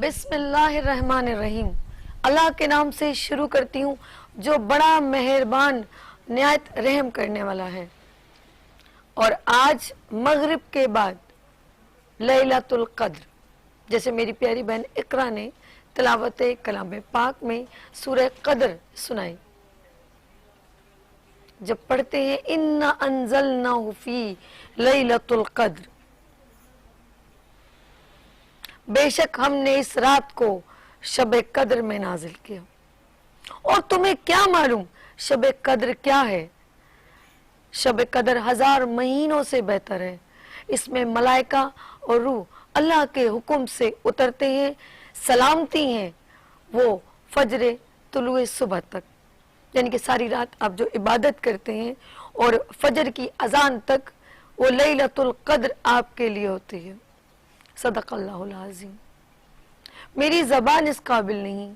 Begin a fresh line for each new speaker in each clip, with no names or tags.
बिस्मिल्लाहिर्रहमानिर्रहीम। अल्लाह के नाम से शुरू करती हूँ जो बड़ा मेहरबान निहायत रहम करने वाला है। और आज मगरिब के बाद लैलतुल कद्र, जैसे मेरी प्यारी बहन इकरा ने तिलावत कलाम पाक में सूरह कद्र सुनाई, जब पढ़ते हैं इन्ना अंज़लनाहु फी लैलतुल कद्र, बेशक हमने इस रात को शब कद्र में नाजिल किया। और तुम्हें क्या मालूम शब कद्र क्या है? शब कद्र 1000 महीनों से बेहतर है। इसमें मलाइका और रूह अल्लाह के हुक्म से उतरते हैं, सलामती हैं वो फजरे तुलुए सुबह तक, यानी कि सारी रात आप जो इबादत करते हैं और फजर की अजान तक वो लैलतुल कद्र आपके लिए होती है। सदक़ल्लाहुल अज़ीम। मेरी ज़बान इस काबिल नहीं,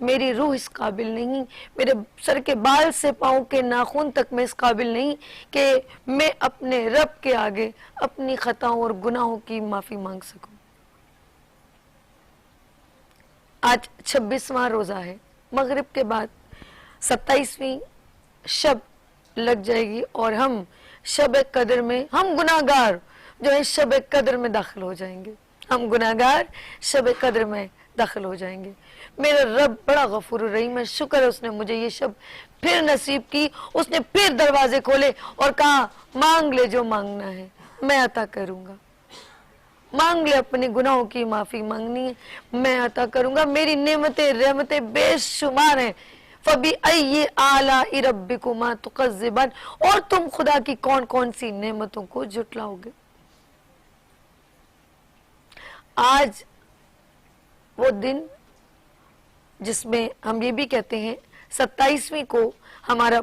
मेरी रूह इस काबिल नहीं, मेरे सर के बाल से पाँव के नाखून तक मैं इस काबिल नहीं कि मैं अपने रब के आगे अपनी खताओं और गुनाहों की माफ़ी मांग सकूं। आज 26वां रोज़ा है, मगरिब के बाद 27वीं शब लग जाएगी और हम शब कद्र में, हम गुनाहगार जो है शब कद्र में दाखिल हो जाएंगे। हम गुनाहगार शब कद्र में दाखिल हो जाएंगे। मेरा रब बड़ा गफूर रहीम है, शुक्र है उसने मुझे ये शब फिर नसीब की। उसने फिर दरवाजे खोले और कहा मांग ले जो मांगना है, मैं अता करूंगा। मांग ले, अपने गुनाहों की माफी मांगनी है, मैं अता करूंगा। मेरी नेमतें रहमतें बेशुमार हैं। फबी अय्यि आलाइ रब्बिकुमा तुकज़्ज़िबान, और तुम खुदा की कौन कौन सी नेमतों को झुटलाओगे। आज वो दिन जिसमें हम ये भी कहते हैं 27वीं को हमारा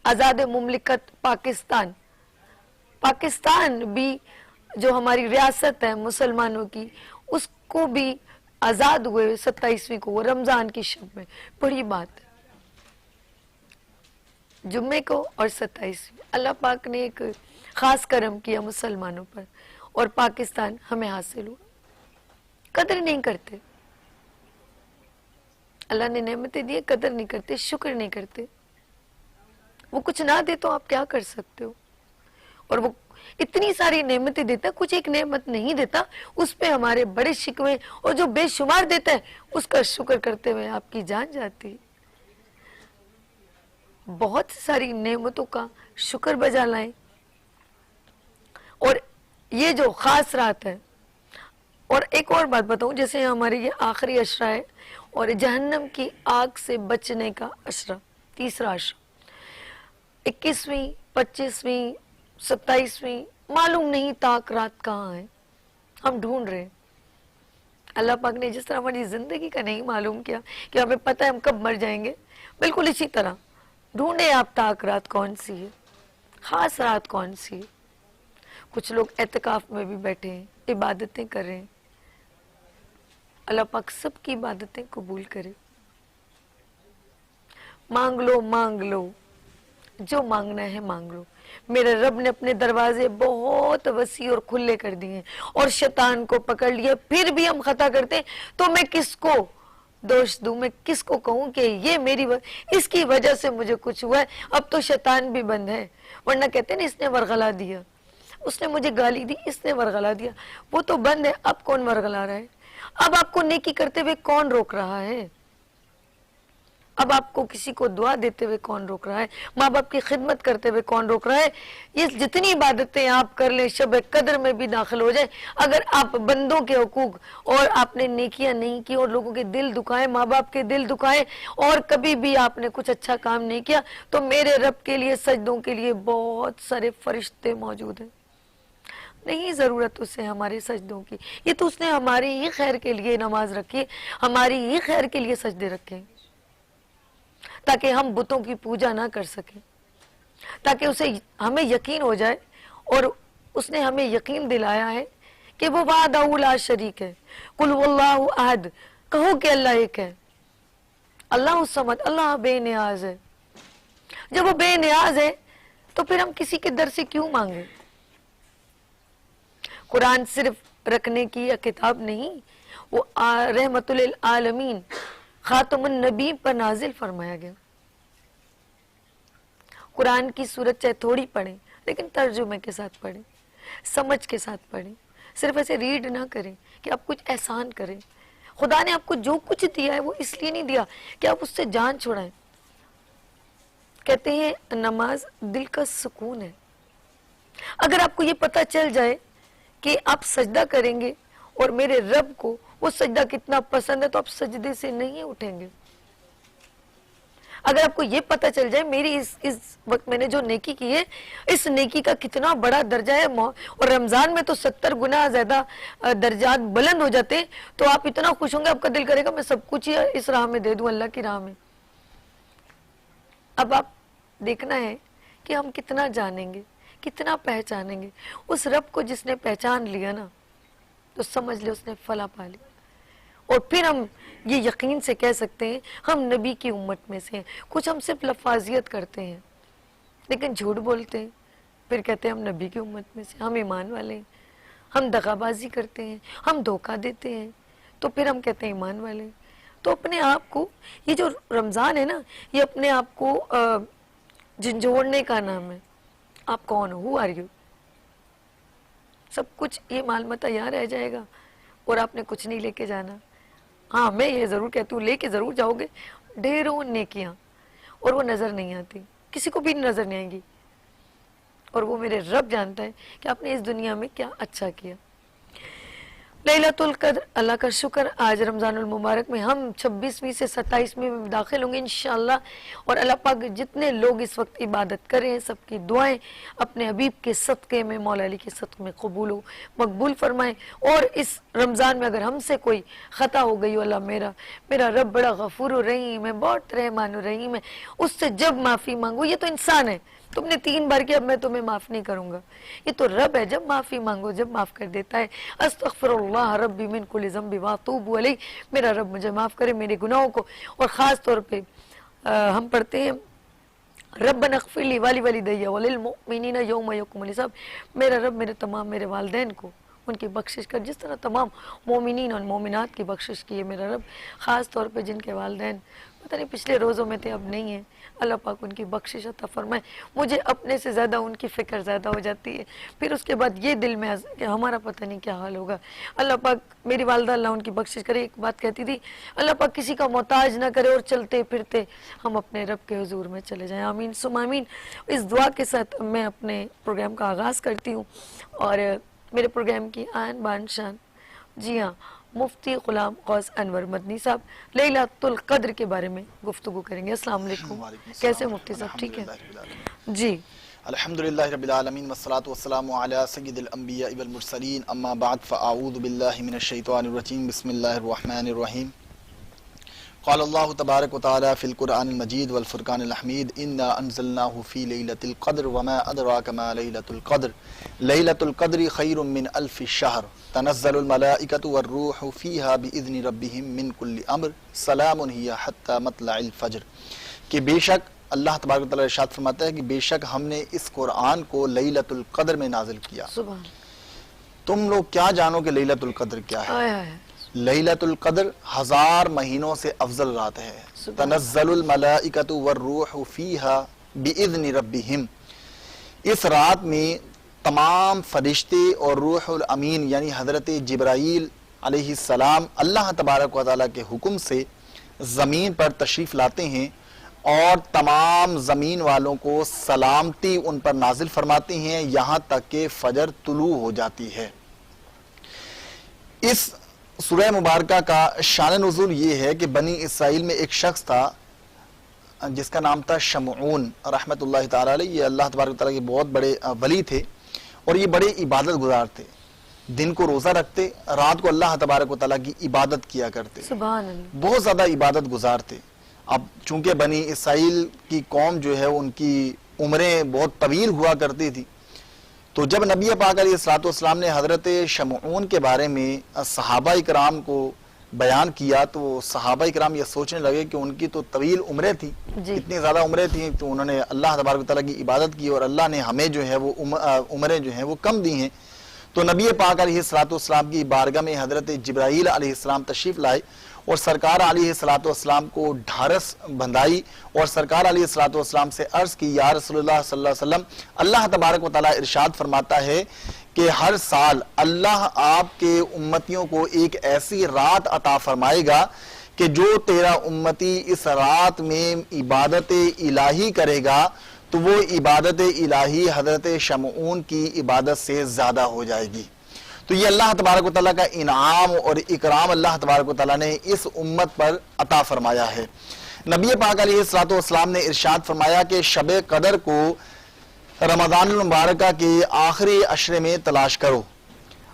आज़ाद मुमलिकत पाकिस्तान भी जो हमारी रियासत है मुसलमानों की, उसको भी आज़ाद हुए 27वीं को, वो रमज़ान की शब में। बड़ी बात है, जुम्मे को और 27वीं अल्लाह पाक ने एक ख़ास करम किया मुसलमानों पर और पाकिस्तान हमें हासिल हुआ। कदर नहीं करते, अल्लाह ने नेमतें दी, कदर नहीं करते, शुक्र नहीं करते। वो कुछ ना दे तो आप क्या कर सकते हो? और वो इतनी सारी नेमतें देता, कुछ एक नेमत नहीं देता, उस पे हमारे बड़े शिकवे, और जो बेशुमार देता है उसका शुक्र करते हुए आपकी जान जाती है। बहुत सारी नेमतों का शुक्र बजा लाएं। और ये जो खास रात है, और एक और बात बताऊं, जैसे हमारी ये आखिरी अशरा है और जहन्नम की आग से बचने का अशरा, तीसरा अशरा, 21वीं 25वीं 27वीं मालूम नहीं ताक रात कहाँ है, हम ढूंढ रहे हैं। अल्लाह पाक ने जिस तरह हमारी जिंदगी का नहीं मालूम किया कि हमें पता है हम कब मर जाएंगे, बिल्कुल इसी तरह ढूंढे आप ताक रात कौन सी है, खास रात कौन सी है। कुछ लोग एतकाफ में भी बैठे हैं, इबादतें कर रहे हैं। अल्लाह पाक सबकी इबादतें कबूल करे। मांग लो, जो मांगना है मांग लो। मेरे रब ने अपने दरवाजे बहुत बहुत वसी और खुले कर दिए और शैतान को पकड़ लिया, फिर भी हम खता करते, तो मैं किसको दोष दूं, मैं किसको कहूं कि ये इसकी वजह से मुझे कुछ हुआ है। अब तो शैतान भी बंद है, वरना कहते ना इसने वरगला दिया, उसने मुझे गाली दी, इसने वरगला दिया, वो तो बंद है। अब कौन वरगला रहा है? अब आपको नेकी करते हुए कौन रोक रहा है? अब आपको किसी को दुआ देते हुए कौन रोक रहा है? माँ बाप की खिदमत करते हुए कौन रोक रहा है? ये जितनी इबादतें आप कर ले, शब कदर में भी दाखिल हो जाए, अगर आप बंदों के हुकूक और आपने नेकियां नहीं की और लोगों के दिल दुखाए, माँ बाप के दिल दुखाए, और कभी भी आपने कुछ अच्छा काम नहीं किया, तो मेरे रब के लिए, सजदों के लिए बहुत सारे फरिश्ते मौजूद हैं। नहीं जरूरत उसे हमारे सजदों की, ये तो उसने हमारी ही खैर के लिए नमाज रखी, हमारी ही खैर के लिए सजदे रखे, ताकि हम बुतों की पूजा ना कर सके, ताकि उसे हमें यकीन हो जाए। और उसने हमें यकीन दिलाया है कि वो वाहदहू ला शरीक है, कुल वल्लाहु अहद, कहो कि अल्लाह एक है, अल्लाह समद, अल्लाह बेनियाज है। जब वो बेनियाज है तो फिर हम किसी के दर से क्यों मांगे? कुरान सिर्फ रखने की या किताब नहीं, वो रहमतुल आलमीन खातमुन नबी पर नाजिल फरमाया गया। कुरान की सूरत चाहे थोड़ी पढ़ें, लेकिन तर्जुमे के साथ पढ़ें, समझ के साथ पढ़ें, सिर्फ ऐसे रीड ना करें कि आप कुछ एहसान करें। खुदा ने आपको जो कुछ दिया है वो इसलिए नहीं दिया कि आप उससे जान छुड़ाएं। कहते हैं नमाज दिल का सुकून है। अगर आपको ये पता चल जाए कि आप सजदा करेंगे और मेरे रब को वो सजदा कितना पसंद है, तो आप सजदे से नहीं उठेंगे। अगर आपको ये पता चल जाए मेरी इस वक्त मैंने जो नेकी की है, इस नेकी का कितना बड़ा दर्जा है, और रमजान में तो 70 गुना ज्यादा दर्जात बुलंद हो जाते, तो आप इतना खुश होंगे, आपका दिल करेगा मैं सब कुछ ही इस राह में दे दूं, अल्लाह की राह में। अब आप देखना है कि हम कितना जानेंगे, कितना पहचानेंगे उस रब को। जिसने पहचान लिया ना, तो समझ ले उसने फला पा लिया। और फिर हम ये यकीन से कह सकते हैं हम नबी की उम्मत में से हैं। कुछ हम सिर्फ लफाजियत करते हैं, लेकिन झूठ बोलते हैं, फिर कहते हैं हम नबी की उम्मत में से, हम ईमान वाले हैं। हम दगाबाजी करते हैं, हम धोखा देते हैं, तो फिर हम कहते हैं ईमान वाले। तो अपने आप को, ये जो रमज़ान है ना, ये अपने आप को झंझोड़ने का नाम है। आप कौन हो? Who are you? सब कुछ ये मालूमात यहाँ रह जाएगा और आपने कुछ नहीं लेके जाना। हाँ, मैं ये जरूर कहती हूँ, लेके जरूर जाओगे ढेरों नेकियां, और वो नजर नहीं आती, किसी को भी नजर नहीं आएंगी। और वो मेरे रब जानता है कि आपने इस दुनिया में क्या अच्छा किया। लैलतुल कद्र, अल्लाह का शुक्र, आज रमज़ानुल मुबारक में हम 26वीं से 27वीं में दाखिल होंगे इंशाअल्लाह। और अल्लाह पाक जितने लोग इस वक्त इबादत कर रहे हैं, सबकी दुआएं अपने हबीब के सदक़े में, मौला अली के सदक़े में कबूल हो, मकबूल फरमाएं। और इस रमज़ान में अगर हमसे कोई ख़ता हो गई हो, अल्लाह मेरा रब बड़ा गफूर रहीम है, बहुत रहमान रहीम है, उससे जब माफ़ी मांगो। ये तो इंसान है, तुमने 3 बार किया, अब मैं तुम्हें माफ नहीं करूंगा। ये तो रब है, जब माफी मांगो जब माफ कर देता है। अस्तगफिरुल्लाह रब्बी मिन कुल्लि ज़ंबि व अतूबु अलैह, मेरा रब मुझे माफ करे मेरे गुनाहों को। और ख़ास तौर पे हम पढ़ते हैं रब्बना इग़फ़िर ली व लिवालिदैया व लिल मुमिनीना यौम यक़ूमुल हिसाब, मेरा रब मेरे वालिदैन को उनकी बख्शिश कर, जिस तरह तमाम मोमिनीन और मोमिनात की बख्शिश की है मेरा रब। ख़ास तौर पे जिनके वालिदैन पता नहीं पिछले रोज़ों में थे, अब नहीं है, अल्लाह पाक उनकी बख्शिश अता फरमाए। मुझे अपने से ज़्यादा उनकी फ़िक्र ज़्यादा हो जाती है। फिर उसके बाद ये दिल में कि हमारा पता नहीं क्या हाल होगा। अल्लाह पाक मेरी वालदा अल्लाह उनकी बख्शिश करे। एक बात कहती थी, अल्लाह पाक किसी का मोहताज ना करे और चलते फिरते हम अपने रब के हुजूर में चले जाएँ। आमीन सुम आमीन। इस दुआ के साथ मैं अपने प्रोग्राम का आगाज़ करती हूँ। और मेरे प्रोग्राम की आन बान शान, जी हाँ, मुफ्ती गुलाम गौस अनवर मदनी साहब लैलतुल कद्र के बारे में गुफ्तगू करेंगे। अस्सलाम वालेकुम। कैसे मुफ्ती साहब? ठीक है जी।
अल्हम्दुलिल्लाहि रब्बिल आलमीन वस्सलातु वस्सलामु अला सय्यिदिल अंबिया वल मुरसलीन, अम्मा बाद फ़अऊज़ु बिल्लाहि मिनश शैतानिर रजीम, बिस्मिल्लाहिर रहमानिर रहीम। क़ाल अल्लाहु तबारक व तआला फ़िल क़ुरआनिल मजीद वल फ़ुरक़ानिल हमीद, इन्ना अंज़लनाहु फ़ी लैलतिल क़द्र वमा अदराका मा लैलतुल क़द्र, लैलतुल क़द्रि ख़ैरुम मिन अल्फ़ि शहर, तनज़्ज़लुल मलाइकतु वर्रूहु फ़ीहा बिइज़्नि रब्बिहिम मिन कुल्लि अम्र, सलामुन हिया हत्ता मतलइल फ़ज्र। कि बेशक अल्लाह तबारक व तआला इरशाद फरमाता है कि बेशक हमने इस कुरान को लैलतुल क़द्र में नाजिल किया।
सुभान।
तुम लोग क्या जानो कि लैलतुल क़द्र क्या है?
आया है।
लैलतुल क़द्र 1000 महीनों से अफजल रात है। तनज़्ज़लुल मलाइकतु वर्रूहु फीहा बिइज़्नि रब्बिहिम। इस रात में तमाम फरिश्ते और रूहुल अमीन यानी हज़रत जिब्राईल अलैहिस्सलाम अल्लाह तबारक व तआला के हुक्म से ज़मीन पर तशरीफ़ लाते हैं और तमाम ज़मीन वालों को सलामती उन पर नाजिल फरमाते हैं यहाँ तक कि फजर तुलू हो जाती है। इस सूरह मुबारका का शान नुज़ूल ये है कि बनी इसराइल में एक शख्स था जिसका नाम था शमऊन रहमतुल्लाहि ताला अलैह। ये अल्लाह तबारक व तआला के बहुत बड़े वली थे और ये बड़े इबादत गुजार थे। दिन को रोज़ा रखते, रात को अल्लाह तबारक व तआला की इबादत किया करते।
सुभान अल्लाह।
बहुत ज़्यादा इबादत गुजार थे। अब चूंकि बनी इसराइल की कौम जो है उनकी उम्रें बहुत तवील हुआ करती थी, तो जब नबी पाक अलैहिस्सलातु वस्सलाम ने हज़रत शमऊन के बारे में सहाबा इकराम को बयान किया तो सहाबा इकराम ये सोचने लगे कि उनकी तो तवील उम्रें थी, इतनी ज़्यादा उम्रें थी, तो उन्होंने अल्लाह तबारक व तआला की इबादत की और अल्लाह ने हमें जो है वो उम्रें जो हैं वो कम दी हैं। तो नबी पाक अलैहिस्सलातु वस्सलाम की बारगाह में हज़रत जिब्राईल अलैहिस्सलाम तशरीफ़ लाए और सरकार अलैहिस्सलातु वस्सलाम को ढारस बंधाई और सरकार अलैहिस्सलातु वस्सलाम से अर्ज़ की, या रसूलुल्लाह सल्लल्लाहु अलैहि वसल्लम, अल्लाह तबारक व तआला इरशाद फरमाता है कि हर साल अल्लाह आपके उम्मतियों को एक ऐसी रात अता फरमाएगा कि जो तेरा उम्मती इस रात में इबादत इलाही करेगा तो वो इबादत इलाही हज़रत शमऊन की इबादत से ज़्यादा हो जाएगी। तो ये अल्लाह तबारक व तआला का इनाम और इकराम अल्लाह तबारक व तआला ने इस उम्मत पर अता फरमाया है। नबी पाक अलैहिस्सलातु वस्सलाम ने इरशाद फरमाया कि शब कदर को रमज़ानुल मुबारक के आखिरी अशरे में तलाश करो,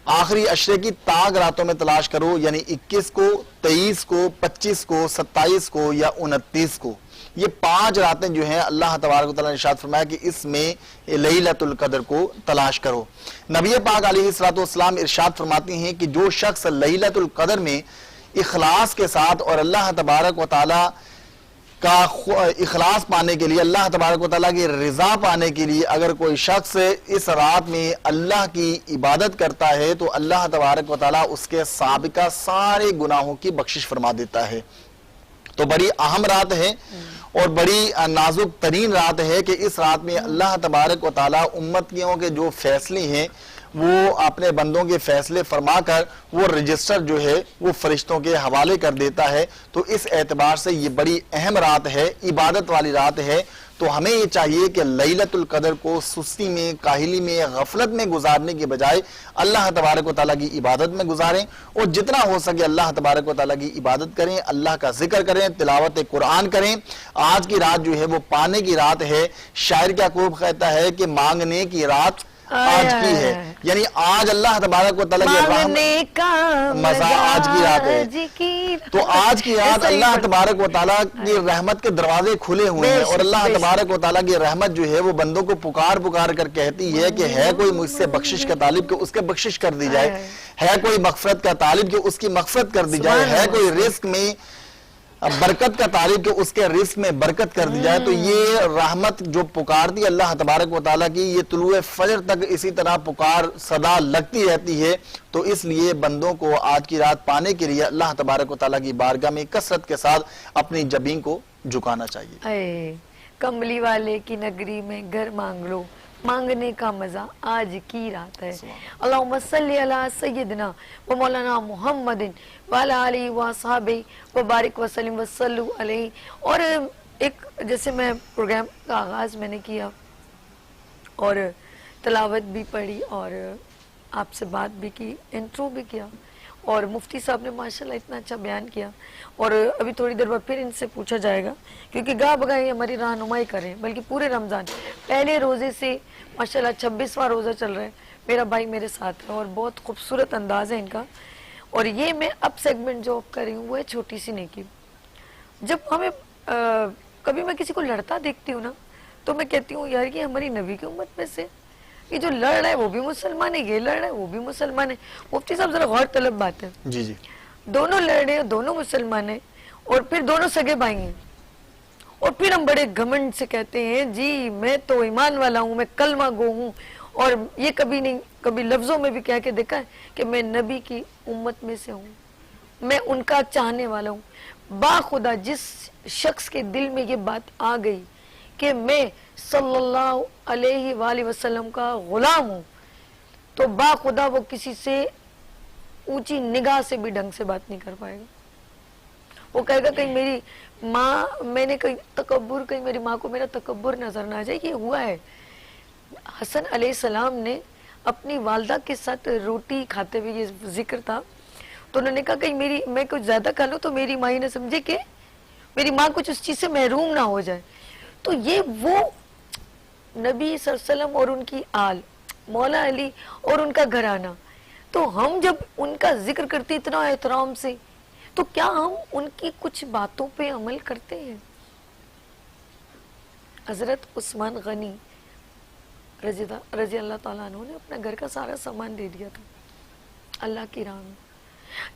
आखिरी अशरे की ताग रातों में तलाश करो, यानी 21 को, 23 को, 25 को, 27 को या 29 को। ये 5 रातें जो हैं अल्लाह तबारक व तआला ने इरशाद फरमाया कि इसमें लैलतुल क़द्र को तलाश करो। नबी पाक अलैहिस्सलातु वस्सलाम इरशाद फरमाती हैं कि जो शख्स लैलतुल क़द्र में इखलास के साथ और अल्लाह तबारक व तआला का इखलास पाने के लिए, अल्लाह तबारक व तआला की रज़ा पाने के लिए अगर कोई शख्स इस रात में अल्लाह की इबादत करता है तो अल्लाह तबारक व तआला उसके साबिका सारे गुनाहों की बख्शिश फरमा देता है। तो बड़ी अहम रात है और बड़ी नाजुक तरीन रात है कि इस रात में अल्लाह तबारक व तआला उम्मतियों के जो फैसले हैं वो अपने बंदों के फैसले फरमाकर वो रजिस्टर जो है वो फरिश्तों के हवाले कर देता है। तो इस एतबार से ये बड़ी अहम रात है, इबादत वाली रात है। तो हमें ये चाहिए कि लैलतुल क़द्र को सुस्ती में, काहिली में, गफलत में गुजारने के बजाय अल्लाह तबारक व तआला की इबादत में गुजारें और जितना हो सके अल्लाह तबारक व तआला की इबादत करें, अल्लाह का जिक्र करें, तिलावत कुरान करें। आज की रात जो है वो पाने की रात है। शायर क्या खूब कहता है कि मांगने की रात आज की है, यानी आज अल्लाह तबारक व तआला की रहमत का मजा आज की रात है। तो आज की रात अल्लाह तबारक व तआला की रहमत के दरवाजे खुले हुए हैं और अल्लाह तबारक व तआला की रहमत जो है वो बंदों को पुकार पुकार कर कहती है कि है कोई मुझसे बख्शिश का तालिब कि उसके बख्शिश कर दी जाए, है कोई मगफरत का तालिब कि उसकी मगफरत कर दी जाए, है कोई रिस्क में बरकत का तालिब कि उसके रिस्क में बरकत कर दी जाए। तो ये रहमत जो पुकारती है अल्लाह तबारक व तआला की, ये तुलुए फजर तक इसी तरह पुकार सदा लगती रहती है। तो इसलिए बंदों को आज की रात पाने के लिए अल्लाह तबारक व तआला की बारगाह में कसरत के साथ अपनी जबीन को झुकाना चाहिए।
कमली वाले की नगरी में घर मांग लो, मांगने का मजा आज की रात है। अल्लाहुम्मा सल्ली अला सय्यिदना व मौलाना मुहम्मदिन व अला आलिहि व अस्हाबिहि व बारिक व सल्लिम व सल्लु अलैहि। और एक जैसे मैं प्रोग्राम का आगाज मैंने किया और तिलावत भी पढ़ी और आपसे बात भी की, इंट्रो भी किया और मुफ्ती साहब ने माशाल्लाह इतना अच्छा बयान किया। और अभी थोड़ी देर बाद फिर इनसे पूछा जाएगा क्योंकि गा बगाई हमारी रहनुमाई करें, बल्कि पूरे रमज़ान पहले रोज़े से माशाल्लाह 26वां रोज़ा चल रहा है। मेरा भाई मेरे साथ है और बहुत खूबसूरत अंदाज़ है इनका। और ये मैं अब सेगमेंट जो कर रही हूँ वो है छोटी सी नेकी। जब हमें कभी मैं किसी को लड़ता देखती हूँ ना तो मैं कहती हूँ यार ये हमारी नबी की उम्मत में से ये जो लड़ रहा है वो भी मुसलमान है, ये लड़ रहा है वो भी मुसलमान है। मुफ्ती साहब जरा गौर तलब बात है।
जी जी,
दोनों लड़ रहे हैं, दोनों मुसलमान है और फिर दोनों सगे भाई हैं और फिर हम बड़े घमंड से कहते हैं जी मैं तो ईमान वाला हूँ, मैं कलमा गो हूँ, और ये कभी नहीं, कभी लफ्जों में भी कह के देखा है कि मैं नबी की उम्मत में से हूँ, मैं उनका चाहने वाला हूँ। बाखुदा जिस शख्स के दिल में ये बात आ गई कि मैं सल्लल्लाहु अलैहि वसल्लम का गुलाम हूँ, तो बाखुदा वो किसी से ऊंची निगाह से भी ढंग से बात नहीं कर पाएगा। वो कहेगा कहीं मेरी माँ, मैंने कहीं तकब्बुर, कहीं मेरी माँ को मेरा तकब्बुर नजर ना आ जाए। ये हुआ है। हसन अलैहिस्सलाम ने अपनी वालदा के साथ रोटी खाते हुए, ये जिक्र था, तो उन्होंने कहा कहीं मेरी, मैं कुछ ज्यादा खा लूं तो मेरी माँ ने समझे कि मेरी माँ कुछ उस चीज से महरूम ना हो जाए। तो ये वो नबी सल्लल्लाहु अलैहि वसल्लम और उनकी आल, मौला अली और उनका घराना, तो हम जब उनका जिक्र करते इतना एहतराम से, तो क्या हम उनकी कुछ बातों पे अमल करते हैं? हजरत उस्मान गनी रजी अल्लाह ताला अन्हु ने अपना घर का सारा सामान दे दिया था अल्लाह की राह में।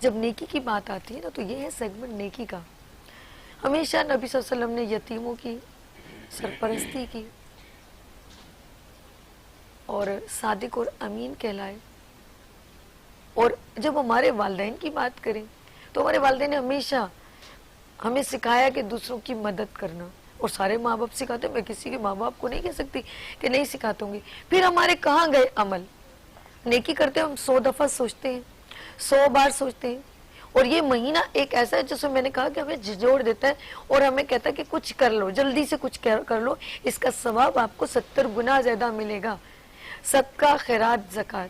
जब नेकी की बात आती है ना, तो ये है सेगमेंट नेकी का। हमेशा नबी सल्लल्लाहु अलैहि वसल्लम ने यतीमों की सरपरस्ती की और सादिक और अमीन कहलाए। और जब हमारे वालिदैन की बात करें, तो हमारे वालिदैन ने हमेशा हमें सिखाया कि दूसरों की मदद करना, और सारे माँ बाप सिखाते, मैं किसी के माँ बाप को नहीं कह सकती कि नहीं सिखाते होंगे। फिर हमारे कहाँ गए अमल? नेकी करते हम 100 दफा सोचते हैं, 100 बार सोचते हैं, और ये महीना एक ऐसा है जिसमें मैंने कहा कि हमें झिझोड़ देता है और हमें कहता है कि कुछ कर लो, जल्दी से कुछ कर लो, इसका सवाब आपको 70 गुना ज्यादा मिलेगा। सदका, खैरात, ज़कात,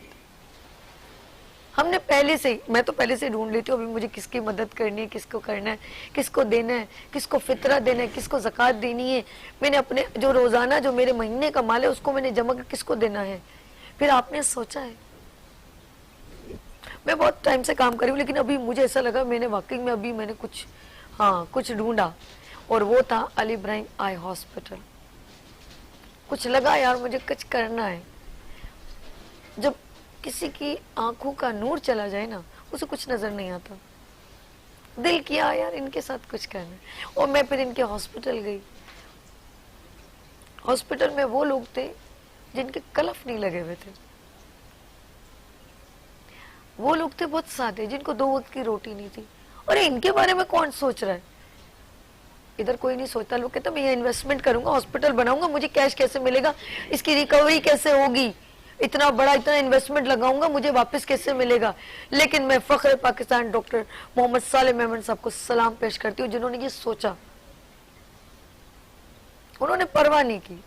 हमने पहले से, मैं तो पहले से ढूंढ लेती हूँ अभी मुझे किसकी मदद करनी है, किसको करना है, किसको देना है, किसको फितरा देना है, किसको ज़कात देनी है। मैंने अपने जो रोजाना जो मेरे महीने का माल है उसको मैंने जमा कर किसको देना है। फिर आपने सोचा है? मैं बहुत टाइम से काम कर रही हूँ, लेकिन अभी मुझे ऐसा लगा मैंने वाकई में अभी मैंने कुछ, हाँ कुछ ढूंढा, और वो था अली इब्राहिम आई हॉस्पिटल। कुछ लगा यार मुझे कुछ करना है। जब किसी की आंखों का नूर चला जाए ना, उसे कुछ नजर नहीं आता, दिल किया यार इनके साथ कुछ करना है। और मैं फिर इनके हॉस्पिटल गई। हॉस्पिटल में वो लोग थे जिनके कलफ नहीं लगे हुए थे, वो लोग थे बहुत सादे, जिनको 2 वक्त की रोटी नहीं थी। अरे इनके बारे में कौन सोच रहा है? इधर कोई नहीं सोचता। लोग कहते मैं ये इन्वेस्टमेंट करूंगा, हॉस्पिटल बनाऊंगा, मुझे कैश कैसे मिलेगा, इसकी रिकवरी कैसे होगी, इतना बड़ा इतना इन्वेस्टमेंट लगाऊंगा, मुझे वापस कैसे मिलेगा। लेकिन मैं फख्र पाकिस्तान डॉक्टर मोहम्मद सालेह मेमन साहब को सलाम पेश करती हूँ, जिन्होंने ये सोचा, उन्होंने परवाह नहीं की,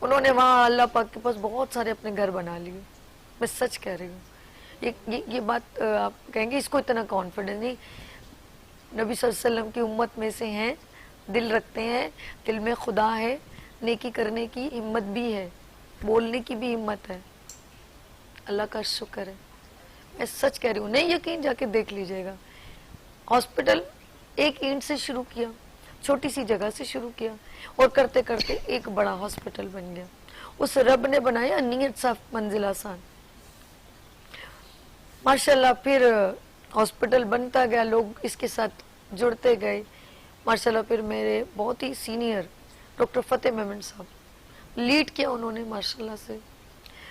उन्होंने वहां अल्लाह पाक के पास बहुत सारे अपने घर बना लिए। मैं सच कह रही हूँ, ये बात आप कहेंगे इसको इतना कॉन्फिडेंस नहीं। नबी सल्लल्लाहु अलैहि वसल्लम की उम्मत में से हैं, दिल रखते हैं, दिल में खुदा है, नेकी करने की हिम्मत भी है, बोलने की भी हिम्मत है, अल्लाह का शुक्र है। मैं सच कह रही हूँ, नहीं यकीन जाके देख लीजिएगा। हॉस्पिटल एक ईंट से शुरू किया, छोटी सी जगह से शुरू किया, और करते करते एक बड़ा हॉस्पिटल बन गया। उस रब ने बनाया नियत साफ मंजिल आसान। माशाल्लाह फिर हॉस्पिटल बनता गया, लोग इसके साथ जुड़ते गए। माशाल्लाह फिर मेरे बहुत ही सीनियर डॉक्टर फतेह मेमन साहब लीड किया उन्होंने, माशाल्लाह से